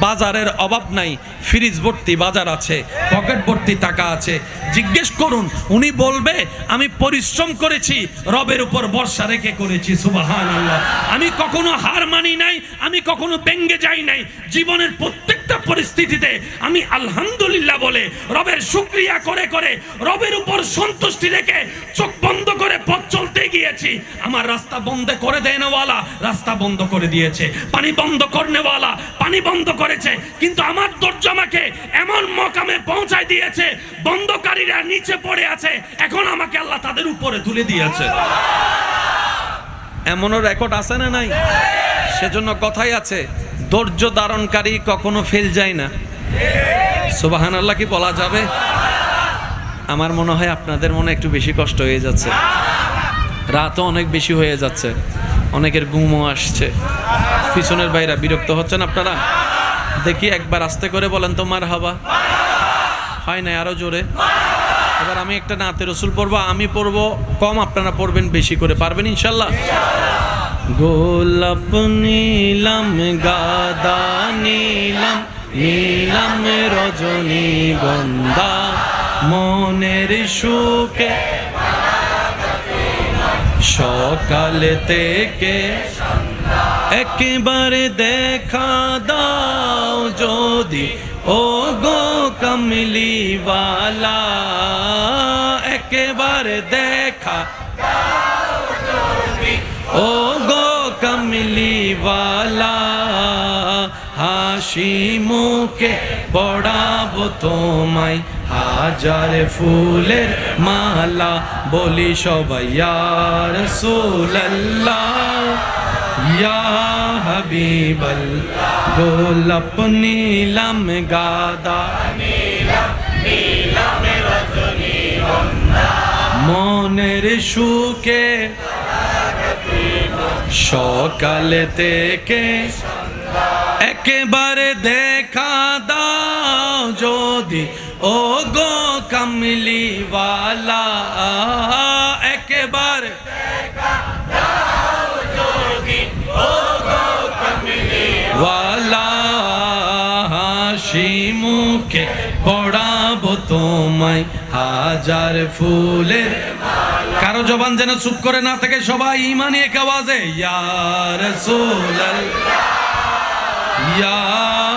বাজারের অভাব নাই, ফ্রিজ ভর্তি বাজার আছে, পকেট ভর্তি টাকা আছে। জিজ্ঞেস করুন, উনি বলবে আমি পরিশ্রম করেছি, রবের উপর ভরসা রেখে করেছি। সুবহানাল্লাহ। আমি কখনো হার মানি নাই, আমি কখনো ব্যঙ্গে যাই নাই। জীবনের প্রত্যেকটা পরিস্থিতিতে আমি আলহামদুলিল্লাহ বলে রবের শুকরিয়া করে করে রবের উপর সন্তুষ্টি রেখে চোখ বন্ধ করে পথ চলতে গিয়েছি। আমার রাস্তা বন্ধ করে দেনেওয়ালা রাস্তা বন্ধ করে দিয়েছে, পানি বন্ধ করনেওয়ালা পানি বন্ধ করেছে, কিন্তু আমার ধৈর্য আমাকে এমন মকামে পৌঁছায় দিয়েছে, বন্ধকারীরা নিচে পড়ে আছে, এখন আমাকে আল্লাহ তাদের উপরে তুলে দিয়েছে। এমনও রেকর্ড আছে না নাই? সেজন্য কথাই আছে, ধৈর্য ধারণকারী কখনো ফেল যায় না। সুবহানাল্লাহ কি বলা যাবে? আমার মনে হয় আপনাদের মনে একটু বেশি কষ্ট হয়ে যাচ্ছে, রাতও অনেক বেশি হয়ে যাচ্ছে, অনেকের ঘুমও আসছে। পিছনের ভাইরা বিরক্ত হচ্ছেন আপনারা? দেখি একবার আস্তে করে বলেন তো মারহাবা। হয় না, আরো জোরে। এবার আমি একটা নাতে রসুল পড়বো, আমি পড়বো কম, আপনারা পড়বেন বেশি করে। পারবেন ইনশাল্লাহ? গোলাপ নীলাম গাদা নীলাম, নীলাম রজনী গন্ধা, মনের সুখে সকাল থেকে একেবারে দেখা দাও যদি, ও গো কমলিওয়ালা, একেবারে দেখা ও গো কমলিওয়ালা, হাসি মুখে পড়াবো তোমায় হাজার ফুলের মালা, বলি সবাই ইয়া রাসূলুল্লাহ ইয়া হাবিবাল্লাহ। গোলাপ নীলাম গাদা মনের সুখে সকাল থেকে একেবারে দেখা দাও যদি, ও গো কমলিওয়ালা, একেবারে ওয়ালা, হাসি মুখে পড়াবো তোমায় হাজার ফুলের। কারো জবান যেন চুপ করে না থাকে, সবাই ঈমানি এক আওয়াজে ইয়া রাসূলুল্লাহ ইয়া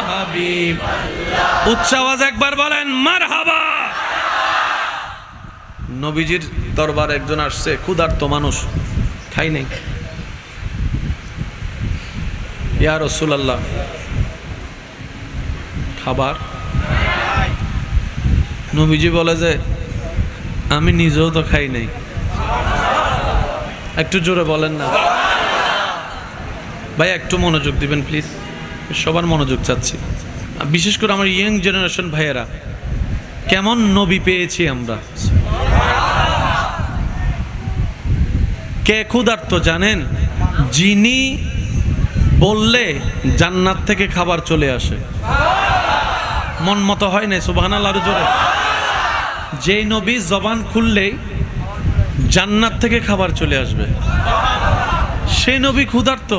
হাবিবাল্লাহ, উচ্চ আওয়াজে একবার বলেন মারহাবা। নবীজির দরবারে একজন আসছে, ক্ষুধার্ত মানুষ, খাই নাই। ইয়া রাসূলুল্লাহ খাবার? নবীজি বলে যে আমি নিজেও তো খাই নাই। একটু জোরে বলেন না ভাই, একটু মনোযোগ দিবেন প্লিজ, সবার মনোযোগ চাচ্ছি। বিশেষ করে আমার ইয়াং জেনারেশন ভাইয়েরা, কেমন নবী পেয়েছি আমরা। কে ক্ষুধার্ত জানেন? যিনি বললে জান্নাত থেকে খাবার চলে আসে। মন মতো হয় না সুবহানাল্লাহর জোরে। যেই নবী জবান খুললেই জান্নাত থেকে খাবার চলে আসবে, সেই নবী ক্ষুধার্ত।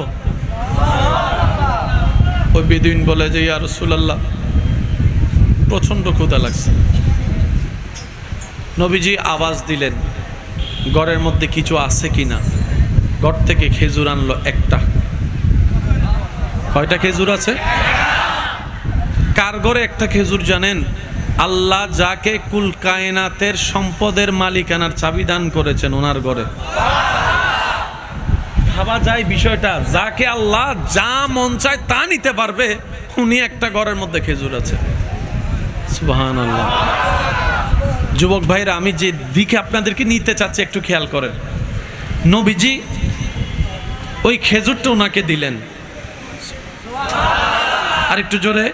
ওই বেদুইন বলে যে ইয়া রাসূলুল্লাহ প্রচন্ড ক্ষুধা লাগছে। নবীজি আওয়াজ দিলেন ঘরের মধ্যে কিছু আছে কিনা। ঘর থেকে খেজুর আনলো একটা। কয়টা খেজুর আছে? কার ঘরে একটা খেজুর জানেন? আল্লাহ যাকে কুল কায়নাতের সম্পদের মালিকানার চাবি দান করেছেন ওনার ঘরে। ভাবা যায় বিষয়টা, যাকে আল্লাহ যা মন চায় তা নিতে পারবে, উনি একটা ঘরের মধ্যে খেজুর আছে। সুবহানাল্লাহ। যুবক ভাইরা, আমি যে দিকে আপনাদেরকে নিতে চাচ্ছি একটু খেয়াল করেন। নবীজি ওই খেজুরটা ওনাকে দিলেন, আর একটু জোরে।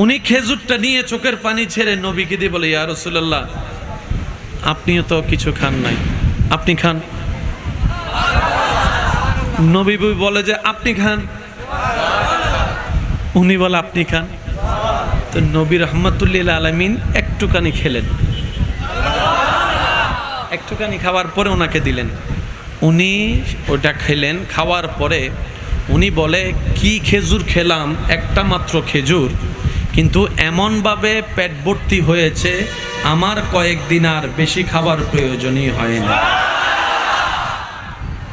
উনি খেজুরটা নিয়ে চোখের পানি ছেড়ে নবীকে দিয়ে বলে, ইয়া রাসূলুল্লাহ আপনিও তো কিছু খান নাই, আপনি খান। নবী বলে যে আপনি খান, উনি বলে আপনি খান। তো নবী রাহমাতুল্লিল আলামিন একটুখানি খেলেন, একটুখানি খাওয়ার পরে ওনাকে দিলেন। উনি ওটা খেলেন, খাওয়ার পরে উনি বলে কি খেজুর খেলাম, একটা মাত্র খেজুর, কিন্তু এমনভাবে পেট ভর্তি হয়েছে আমার কয়েকদিন আর বেশি খাবার প্রয়োজনই হয় না।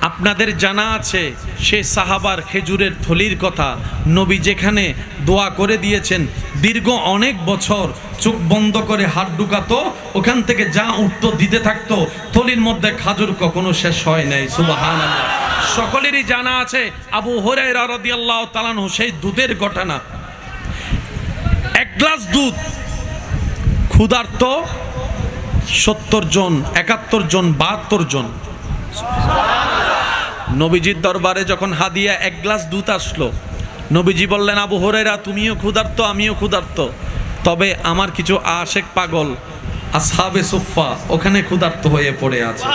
আপনাদের জানা আছে সে সাহাবার খেজুরের থলির কথা, নবী যেখানে দোয়া করে দিয়েছেন দীর্ঘ অনেক বছর চোখ বন্ধ করে হাত ঢুকাতো, ওখান থেকে যা উঠতো দিতে থাকতো, থলির মধ্যে খাজুর কখনো শেষ হয় নাই। সুবহানাল্লাহ। সকলেরই জানা আছে আবু হুরায়রা রাদিয়াল্লাহু তাআলা আনহু সেই দুধের ঘটনা। এক গ্লাস দুধ, ক্ষুধার্ত 70 জন, 71 জন, 72 জন। নবীজির দরবারে যখন হাদিয়া এক গ্লাস দুধ আসলো, নবীজি বললেন আবু হুরায়রা তুমিও ক্ষুধার্ত, আমিও ক্ষুধার্ত, তবে আমার কিছু আশেক পাগল আসহাবে সুফফা ওখানে ক্ষুধার্ত হয়ে পড়ে আছে,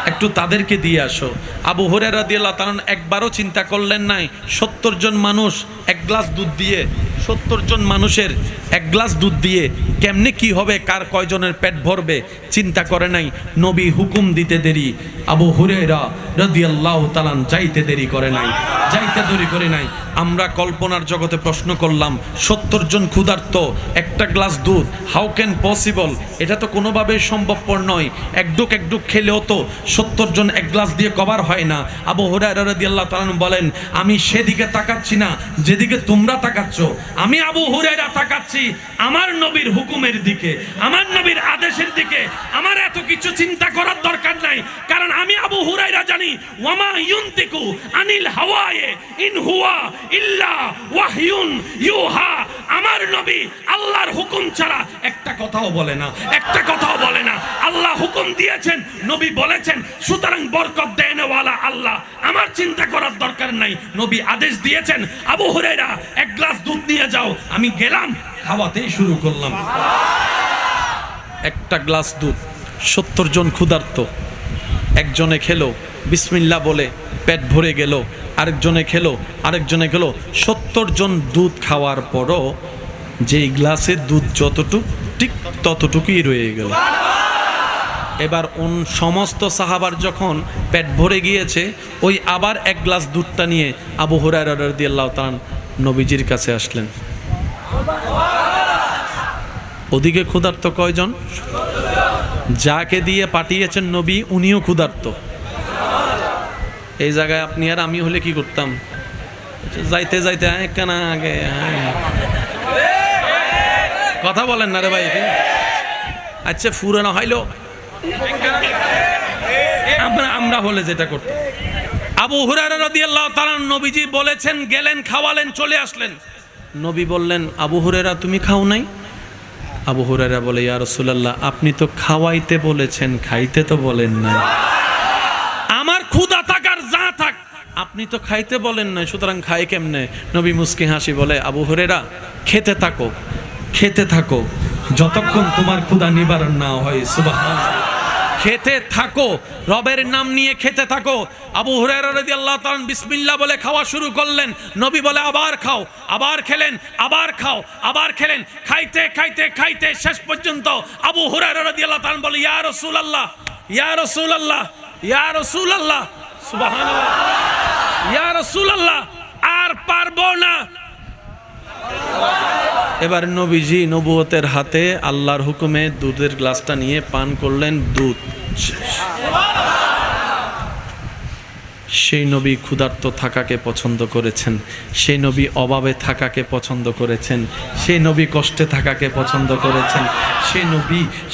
একটু তাদেরকে দিয়ে আসো। আবু হুরায়রা রাদিয়াল্লাহু তাআলা একবারও চিন্তা করলেন নাই 70 জন মানুষ এক গ্লাস দুধ দিয়ে, 70 জন মানুষের এক গ্লাস দুধ দিয়ে কেমনে কি হবে, কার কয়জনের পেট ভরবে, চিন্তা করে নাই। নবী হুকুম দিতে দেরি, আবু হুরায়রা রাদিয়াল্লাহু তাআলা যাইতে দেরি করে নাই, যাইতে দেরি করে নাই। আমরা কল্পনার জগতে প্রশ্ন করলাম 70 জন ক্ষুধার্ত, একটা গ্লাস দুধ, হাউ ক্যান পসিবল? এটা তো কোনোভাবেই সম্ভবপর নয়। একডুক একডুক খেলেও তো 70 জন এক গ্লাস দিয়ে কভার হয় না। আবু হুরায়রা রাদিয়াল্লাহু তাআলা বলেন আমি সেদিকে তাকাচ্ছি না যেদিকে তোমরা তাকাচ্ছ, আমি আবু হুরায়রা তাকাচ্ছি আমার নবীর হুকুমের দিকে, আমার নবীর আদেশের দিকে। আমার এত কিছু চিন্তা করার দরকার নাই, কারণ আমি আবু হুরায়রা জানি ওয়ামা ইউনতিকু আনিল হাওয়ায়ে ইন হুয়া ইল্লা ওয়াহয়ুন ইউহা। আমার নবী আল্লাহর হুকুম ছাড়া একটা কথাও বলে না, একটা কথাও বলে না। আল্লাহ হুকুম দিয়েছেন, নবী বলেছেন, সুতরাং বরকত দেনওয়ালা আল্লাহ, আমার চিন্তা করার দরকার নাই। নবী আদেশ দিয়েছেন আবু হুরায়রা এক গ্লাস দুধ নিয়ে যাও, আমি গেলাম, খাওয়াতেই শুরু করলাম। একটা গ্লাস দুধ, 70 জন ক্ষুধার্ত, একজনে খেলো বিসমিল্লাহ বলে পেট ভরে গেল, আরেকজনে খেলো, আরেকজনে খেলো। 70 জন দুধ খাওয়ার পরও যেই গ্লাসে দুধ যতটুক ঠিক ততটুকুই রয়ে গেল। এবার সমস্ত সাহাবার যখন পেট ভরে গিয়েছে, ওই আবার এক গ্লাস দুধটা নিয়ে আবু হুরায়রা রাদিয়াল্লাহু তাআলা নবীজির কাছে আসলেন। ওদিকে ক্ষুধার্ত কয়জন? যাকে দিয়ে পাঠিয়েছেন নবী উনিও ক্ষুধার্ত। এই জায়গায় আপনি আর আমি হলে কি করতাম? যাইতে যাইতে কেনা আগে কথা বলেন না রে ভাই। আচ্ছা ফুরানো হইলো আমরা হলে যেটা করতাম। আবু হুরায়রা রাদিয়াল্লাহু তাআলা নবীজি বলেছেন, গেলেন, খাওয়ালেন, চলে আসলেন। নবী বললেন আবু হুরায়রা তুমি খাও নাই? আবু হুরায়রা বলে ইয়া রাসূলুল্লাহ আপনি তো খাওয়াইতে বলেছেন, খাইতে তো বলেন না। আমার ক্ষুধা থাক আর যা থাক, আপনি তো খাইতে বলেন না, সুতরাং খাই কেমনে? নবী মুস্কি হাসি বলে আবু হুরায়রা খেতে থাকো, খেতে থাকো, যতক্ষণ তোমার ক্ষুধা নিবারণ না হয়। সুবহানাল্লাহ। খেতে থাকো, রবের নাম নিয়ে খেতে থাকো। আবু হুরায়রা রাদিয়াল্লাহু তাআলা বিসমিল্লাহ বলে খাওয়া শুরু করলেন, নবী বলে আবার খাও, আবার খেলেন, আবার খাও, আবার খেলেন। খাইতে খাইতে খাইতে শেষ পর্যন্ত আবু হুরায়রা রাদিয়াল্লাহু তাআলা বলে ইয়া রাসূলুল্লাহ, ইয়া রাসূলুল্লাহ, ইয়া রাসূলুল্লাহ, সুবহানাল্লাহ, ইয়া রাসূলুল্লাহ, আর পারবো না। এবার নবীজি নবুয়তের হাতে আল্লাহর হুকুমে দুধের গ্লাসটা নিয়ে পান করলেন, দুধ শেষ। সেই নবী ক্ষুধার্ত থাকাকে পছন্দ করেছেন, সেই নবী অভাবে থাকাকে পছন্দ করেছেন, সেই নবী কষ্টে থাকাকে পছন্দ করেছেন,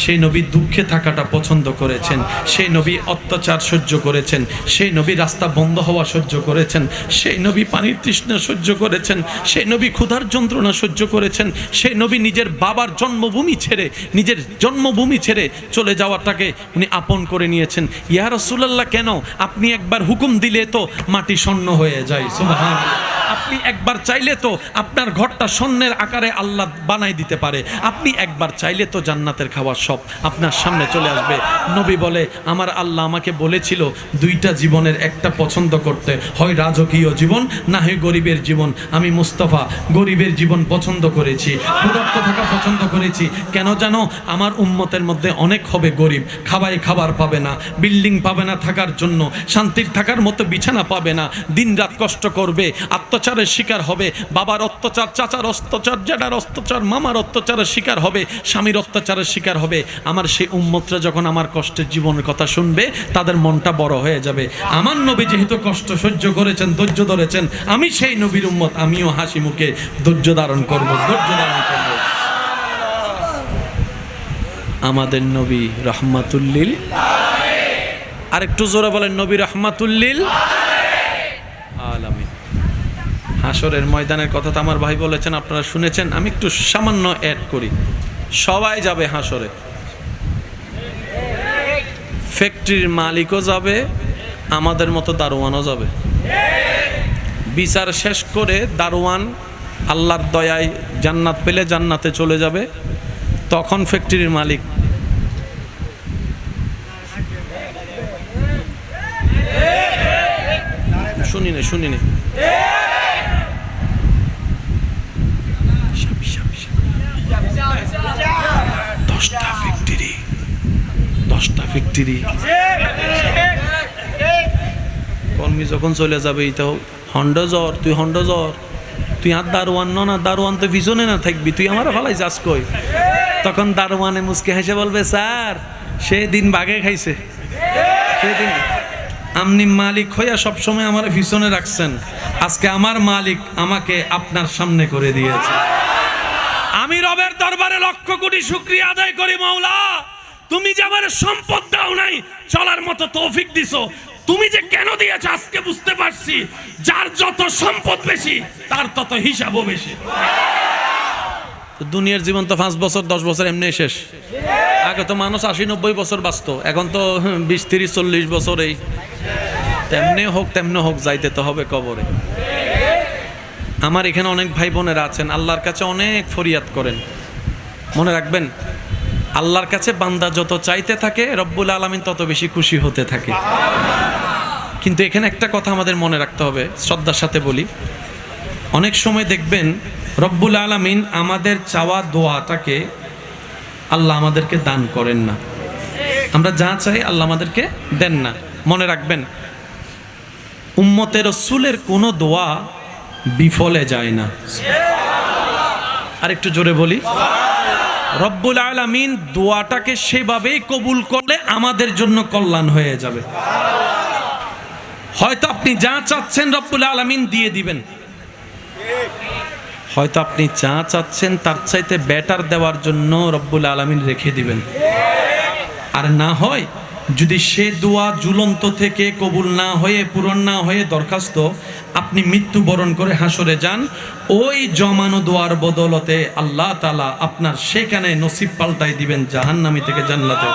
সেই নবী দুঃখে থাকাটা পছন্দ করেছেন, সেই নবী অত্যাচার সহ্য করেছেন, সেই নবী রাস্তা বন্ধ হওয়া সহ্য করেছেন, সেই নবী পানির তৃষ্ণা সহ্য করেছেন, সেই নবী ক্ষুধার যন্ত্রণা সহ্য করেছেন, সেই নবী নিজের বাবার জন্মভূমি ছেড়ে, নিজের জন্মভূমি ছেড়ে চলে যাওয়াটাকে উনি আপন করে নিয়েছেন। ইয়া রাসূলুল্লাহ, কেন? আপনি একবার হুকুম দিলে তো মাটি স্বর্ণ হয়ে যায়, সুবহানাল্লাহ। আপনি একবার চাইলে তো আপনার ঘরটা স্বর্ণের আকারে আল্লাহ বানাই দিতে পারে। আপনি একবার চাইলে তো জান্নাতের খাবার সব আপনার সামনে চলে আসবে। নবী বলে আমার আল্লাহ আমাকে বলেছিল দুইটা জীবনের একটা পছন্দ করতে, হয় রাজকীয় জীবন না হয় গরিবের জীবন। আমি মুস্তাফা গরিবের জীবন পছন্দ করেছি, ক্ষুধার্ত থাকা পছন্দ করেছি। কেন জানো? আমার উম্মতের মধ্যে অনেক হবে গরিব, খাবার পাবে না, বিল্ডিং পাবে না থাকার জন্য, শান্তির থাকার মতো বিছানা পাবে না, দিনরাত কষ্ট করবে, অত্যাচারের শিকার হবে, বাবার অত্যাচার, চাচার অত্যাচার, জ্যাঠার অত্যাচার, মামার অত্যাচারের শিকার হবে, স্বামীর অত্যাচারের শিকার হবে। আমার সেই উম্মতরা যখন আমার কষ্টের জীবনের কথা শুনবে তাদের মনটা বড় হয়ে যাবে। আমার নবী যেহেতু কষ্ট সহ্য করেছেন, ধৈর্য ধরেছেন, আমি সেই নবীর উম্মত, আমিও হাসি মুখে ধৈর্য ধারণ করব, ধৈর্য ধারণ করব। আমাদের নবী রহমাতুল্লিল, আর একটু জোরে বলেন, নবী রহমাতুল্লিল আলামিন। হাসরের ময়দানের কথা তো আমার ভাই বলেছেন, আপনারা শুনেছেন, আমি একটু সামান্য অ্যাড করি। সবাই যাবে হাসরে, ফ্যাক্টরির মালিকও যাবে, আমাদের মতো দারোয়ানও যাবে। বিচার শেষ করে দারোয়ান আল্লাহর দয়ায় জান্নাত পেলে জান্নাতে চলে যাবে, তখন ফ্যাক্টরির মালিক শুনিনি 10টা ফ্যাক্টরি কর্মী যখন চলে যাবে, তো হন্ডজর, তুই আর দারোয়ান না, দারোয়ান তো পিছনে না থাকবি, তুই আমার ভালাই যাস কই? তখন দারোয়ানে মুসকে হেসে বলবে, স্যার সেদিন বাঘে খাইছে, সেদিন আপনি মালিক হইয়া সবসময় আমার পিছনে রাখছেন, আজকে আমার মালিক আমাকে আপনার সামনে করে দিয়েছে। আমি রবের দরবারে লক্ষ কোটি শুকরিয়া আদায় করি, মাওলা তুমি যে আমার সম্পদ দাও নাই, চলার মতো তৌফিক দিছো, তুমি যে কেন দিয়েছো আজকে বুঝতে পারছি। যার যত সম্পদ বেশি তার তত হিসাবও বেশি। দুনিয়ার জীবন তো 5 বছর 10 বছর এমনি শেষ। আগে তো মানুষ 80-90 বছর বাঁচত, এখন তো 20-30-40 বছর। এই তেমনি হোক যাইতে তো হবে কবরে। আমার এখানে অনেক ভাই বোনেরা আছেন, আল্লাহর কাছে অনেক ফরিয়াদ করেন। মনে রাখবেন, আল্লাহর কাছে বান্দা যত চাইতে থাকে রব্বুল আলামিন তত বেশি খুশি হতে থাকে। কিন্তু এখানে একটা কথা আমাদের মনে রাখতে হবে, শ্রদ্ধার সাথে বলি, অনেক সময় দেখবেন রব্বুল আলামিন আমাদের চাওয়া দোয়াটাকে আল্লাহ আমাদেরকে দান করেন না। আমরা যা চাই আল্লাহ আমাদেরকে দেন না। মনে রাখবেন, উম্মতের রাসূলের কোনো দোয়া বিফলে যায় না। আর একটু জোরে বলি, রব্বুল আলামিন দোয়াটাকে সেভাবেই কবুল করলে আমাদের জন্য কল্যাণ হয়ে যাবে। হয়তো আপনি যা চাচ্ছেন রব্বুল আলামিন দিয়ে দিবেন, হয়তো আপনি যা চাচ্ছেন তার চাইতে বেটার দেওয়ার জন্য রব্বুল আলামিন রেখে দিবেন। আর না হয় যদি সে দোয়া ঝুলন্ত থেকে কবুল না হয়ে, পূরণ না হয়ে দরখাস্ত আপনি মৃত্যুবরণ করে হাসরে যান, ওই জমানো দোয়ার বদলতে আল্লাহ তাআলা আপনার সেখানে নসিব পাল্টাই দিবেন জাহান্নামী থেকে জান্নাতে।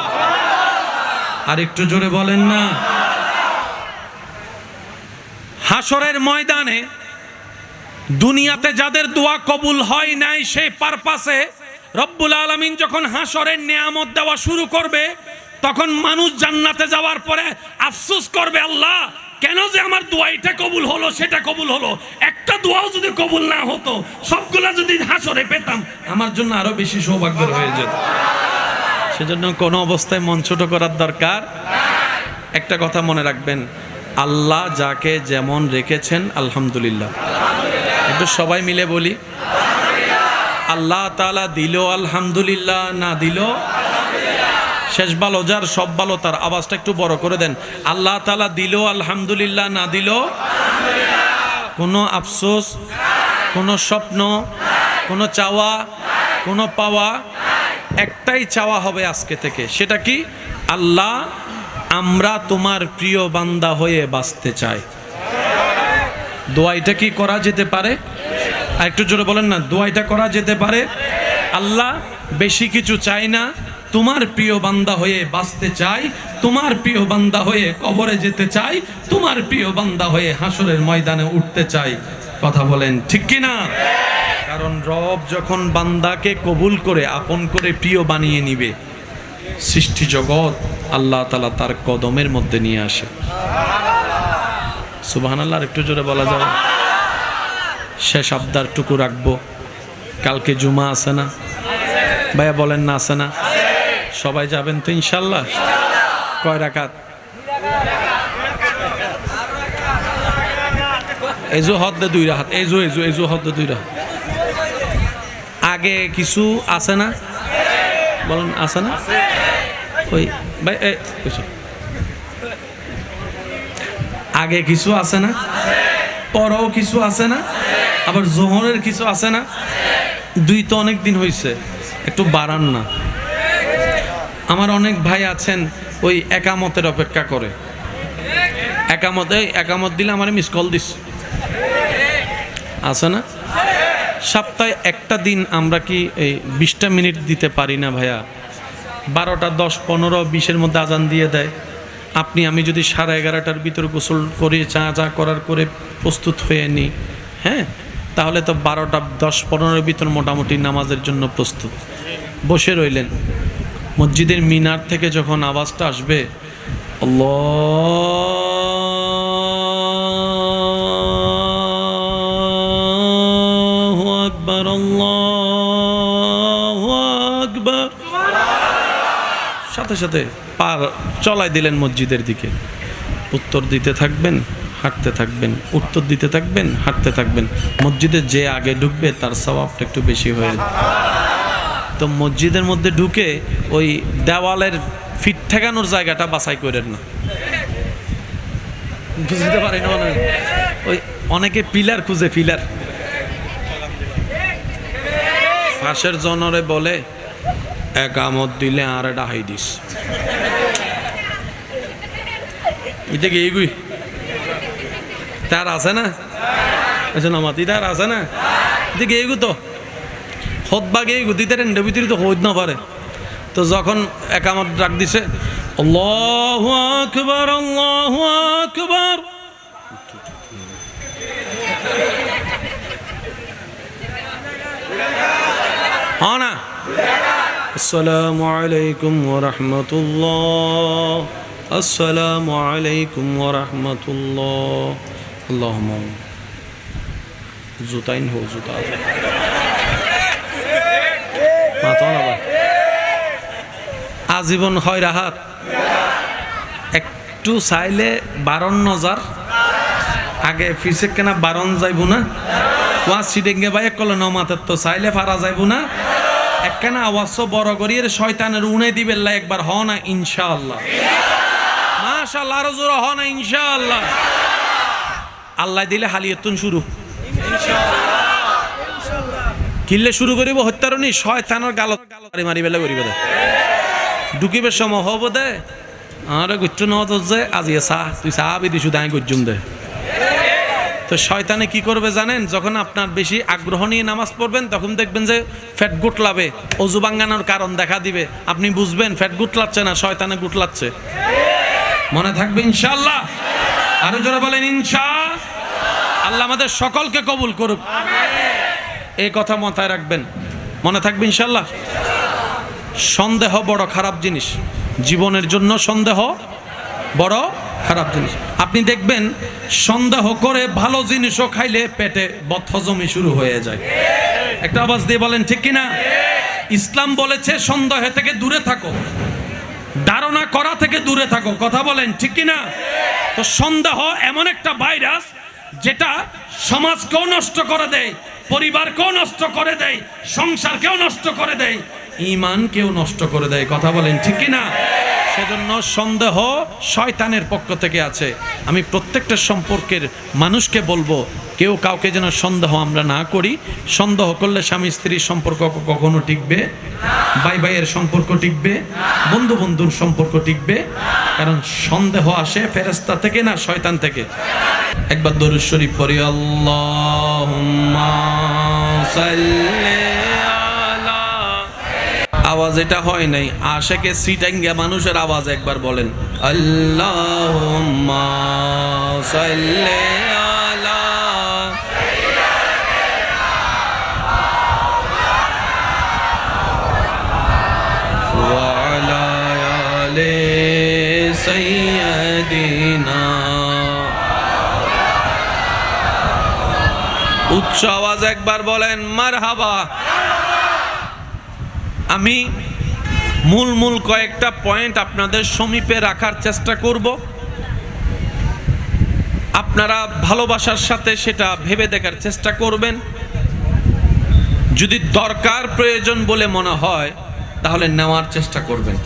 আর একটু জোরে বলেন না। হাসরের ময়দানে দুনিয়াতে যাদের দোয়া কবুল হয় নাই, সেই পারপাসে রব্বুল আলামিন যখন হাসরের নিয়ামত দেওয়া শুরু করবে, তখন মানুষ জান্নাতে যাওয়ার পরে আফসোস করবে, আল্লাহ কেন যে আমার দোয়াইটা কবুল হলো, সেটা কবুল হলো, একটা দোয়াও যদি কবুল না হতো, সবগুলা যদি হাসরে পেতাম, আমার জন্য আরো বেশি সৌভাগ্যের হয়ে যেত। সেজন্য কোনো অবস্থায় মন ছোট করার দরকার। একটা কথা মনে রাখবেন, আল্লাহ যাকে যেমন রেখেছেন আলহামদুলিল্লাহ। একটু সবাই মিলে বলি, আল্লাহ তাআলা দিল আলহামদুলিল্লাহ, না দিল শেষ ভালো যার, সব ভালো তার। আওয়াজটা একটু বড় করে দেন। আল্লাহ তাআলা দিল আলহামদুলিল্লাহ, না দিল কোনো আফসোস, কোনো স্বপ্ন, কোনো চাওয়া, কোনো পাওয়া, একটাই চাওয়া হবে আজকে থেকে। সেটা কি? আল্লাহ আমরা তোমার প্রিয় বান্দা হয়ে বাঁচতে চাই। দোয়াইটা কি করা যেতে পারে? আর একটু জোরে বলেন না, দোয়াইটা করা যেতে পারে। আল্লাহ বেশি কিছু চাই না, তোমার প্রিয় বান্দা হয়ে বাঁচতে চাই, তোমার প্রিয় বান্দা হয়ে কবরে যেতে চাই, তোমার প্রিয় বান্দা হয়ে হাসরের ময়দানে উঠতে চাই। কথা বলেন ঠিক কি না? কারণ রব যখন বান্দাকে কবুল করে আপন করে প্রিয় বানিয়ে নিবে, সৃষ্টি জগৎ আল্লাহ তাআলা তার কদমের মধ্যে নিয়ে আসে। সুবহানাল্লাহ। একটু জোরে বলা যাবে? শেষ আবদারটুকু রাখবো, কালকে জুমা আছে না ভাইয়া? বলেন না আছে না? সবাই যাবেন তো ইনশাল্লাহ? কয় রাকাত? এজো হদ্দে 2 রাকাত, এজো হদ্দে 2 রাকাত। আগে কিছু আছে না? বলেন আছে না? ওই ভাই আগে কিছু আছে না? পরেও কিছু আছে না? আবার জোহরের কিছু আছে না? 2 তো অনেক দিন হয়েছে, একটু বাড়ান না। আমার অনেক ভাই আছেন ওই একামতের অপেক্ষা করে। একামত দিলে আমার মিস কল দিস আছে না? সপ্তাহে একটা দিন আমরা কি এই 20টা মিনিট দিতে পারি না ভাইয়া? 12টা 10 15 20-এর মধ্যে আজান দিয়ে দেয়। আপনি আমি যদি 11:30টার ভিতর গোসল করে চা করার করে প্রস্তুত হয়ে নিই, হ্যাঁ, তাহলে তো 12টা 10 15-এর ভিতর মোটামুটি নামাজের জন্য প্রস্তুত। বসে রইলেন, মসজিদের মিনার থেকে যখন আওয়াজটা আসবে, আল্লাহু আকবার, আল্লাহু আকবার, সাথে সাথে পা চলাই দিলেন মসজিদের দিকে। উত্তর দিতে থাকবেন, হাঁটতে থাকবেন, উত্তর দিতে থাকবেন, হাঁটতে থাকবেন। মসজিদে যে আগে ঢুকবে তার সওয়াবটা একটু বেশি হয়ে যায়। তো মসজিদের মধ্যে ঢুকে ওই দেওয়ালের ফিট ঠেকানোর জায়গাটা বাছাই করেন না, বুঝতে পারেন? ওই অনেকে পিলার খুঁজে, পিলার ফাঁসের জনরে বলে একামত দিলে আর ডাহাই দিস, এটা কি এগুই তার আছে না? আচ্ছা নামাতি তার আছে না? এটা কি এগু তো হতবাগে গতিতে রেন্ডে ভিতরে তো হইত না পারে। তো যখন একামত ডাক দিছে, আল্লাহু আকবার, আল্লাহু আকবার, হ্যাঁ না? আসসালামু আলাইকুম ওয়া রাহমাতুল্লাহ, আসসালামু আলাইকুম ওয়া রাহমাতুল্লাহ। আল্লাহুম্মা জুতাইন হো, জুতা আজীবন হয় রাহাত। একটু চাইলে 12 নজার আগে ফিসে কেনা 12 যাইব না? ওয়াজ সিডেঙ্গে ভাই কলে নমাতের তো চাইলে ফারা যাইব না? একখানা আওয়াজ বড় করিয়ে শয়তানের উনে দিবে একবার, হ না ইনশাআল্লাহ? মাশাআল্লাহ, আরো জোরে হ না ইনশাআল্লাহ? আল্লাহ দিলে হালিয়াতুন শুরু কিনলে শুরু করিব হত্যারণী শয়তানের গাল মারি বেলা করিবে দে ঢুকিবে সময় হব দে আরে গুচ্ছু ন যে আজি চাহ তুই চাহ বিদি শুধু আমি গুজ্জুম দে। তো শয়তানে কি করবে জানেন? যখন আপনার বেশি আগ্রহ নিয়ে নামাজ পড়বেন তখন দেখবেন যে ফ্যাট গুটলাবে, অজু ভাঙানোর কারণ দেখা দিবে। আপনি বুঝবেন ফ্যাট গুটলাচ্ছে না, শয়তানে গুটলাচ্ছে। মনে থাকবে ইনশাআল্লাহ? আরো জোরে বলেন ইনশাআল্লাহ। আল্লাহ আমাদের সকলকে কবুল করুক, এই কথা মাথায় রাখবেন, মনে থাকবে ইনশাআল্লাহ। সন্দেহ বড় খারাপ জিনিস। জীবনের জন্য সন্দেহ বড় খারাপ জিনিস। আপনি দেখবেন সন্দেহ করে ভালো জিনিসও খাইলে পেটে বদহজমি শুরু হয়ে যায়। একটা আওয়াজ দিয়ে বলেন ঠিক কিনা? ইসলাম বলেছে সন্দেহ থেকে দূরে থাকো, ধারণা করা থেকে দূরে থাকো। কথা বলেন ঠিক কিনা? তো সন্দেহ এমন একটা ভাইরাস যেটা সমাজকেও নষ্ট করে দেয়, পরিবারকেও নষ্ট করে দেয়, সংসারকেও নষ্ট করে দেয়, ঈমানকেও নষ্ট করে দেয়। কথা বলেন ঠিক কিনা? সেজন্য সন্দেহ শয়তানের পক্ষ থেকে আছে। আমি প্রত্যেকটা সম্পর্কের মানুষকে বলবো, কেউ কাউকে যেন সন্দেহ আমরা না করি। সন্দেহ করলে স্বামী স্ত্রীর সম্পর্ক কখনো টিকবে, ভাই ভাইয়ের সম্পর্ক টিকবে, বন্ধু বন্ধুর সম্পর্ক টিকবে। কারণ সন্দেহ আসে ফেরেশতা থেকে না শয়তান থেকে। একবার দরুদ শরীফ পড়ি, আল্লাহুম্মা সাল্লি আলা। আওয়াজ এটা হয় নাই, আশেকে সিটাঙ্গা মানুষের আওয়াজ একবার বলেন, আল্লাহুম্মা সাল্লি আলা। ওয়া আলা আলি সাইয়্যিদিনা। উচ্চ আওয়াজ একবার বলেন মারহাবা। আমি মূল কয়েকটা পয়েন্ট আপনাদের সমীপে রাখার চেষ্টা করব। আপনারা ভালোবাসার সাথে সেটা ভেবে দেখার চেষ্টা করবেন। যদি দরকার প্রয়োজন বলে মনে হয় তাহলে নেওয়ার চেষ্টা করবেন।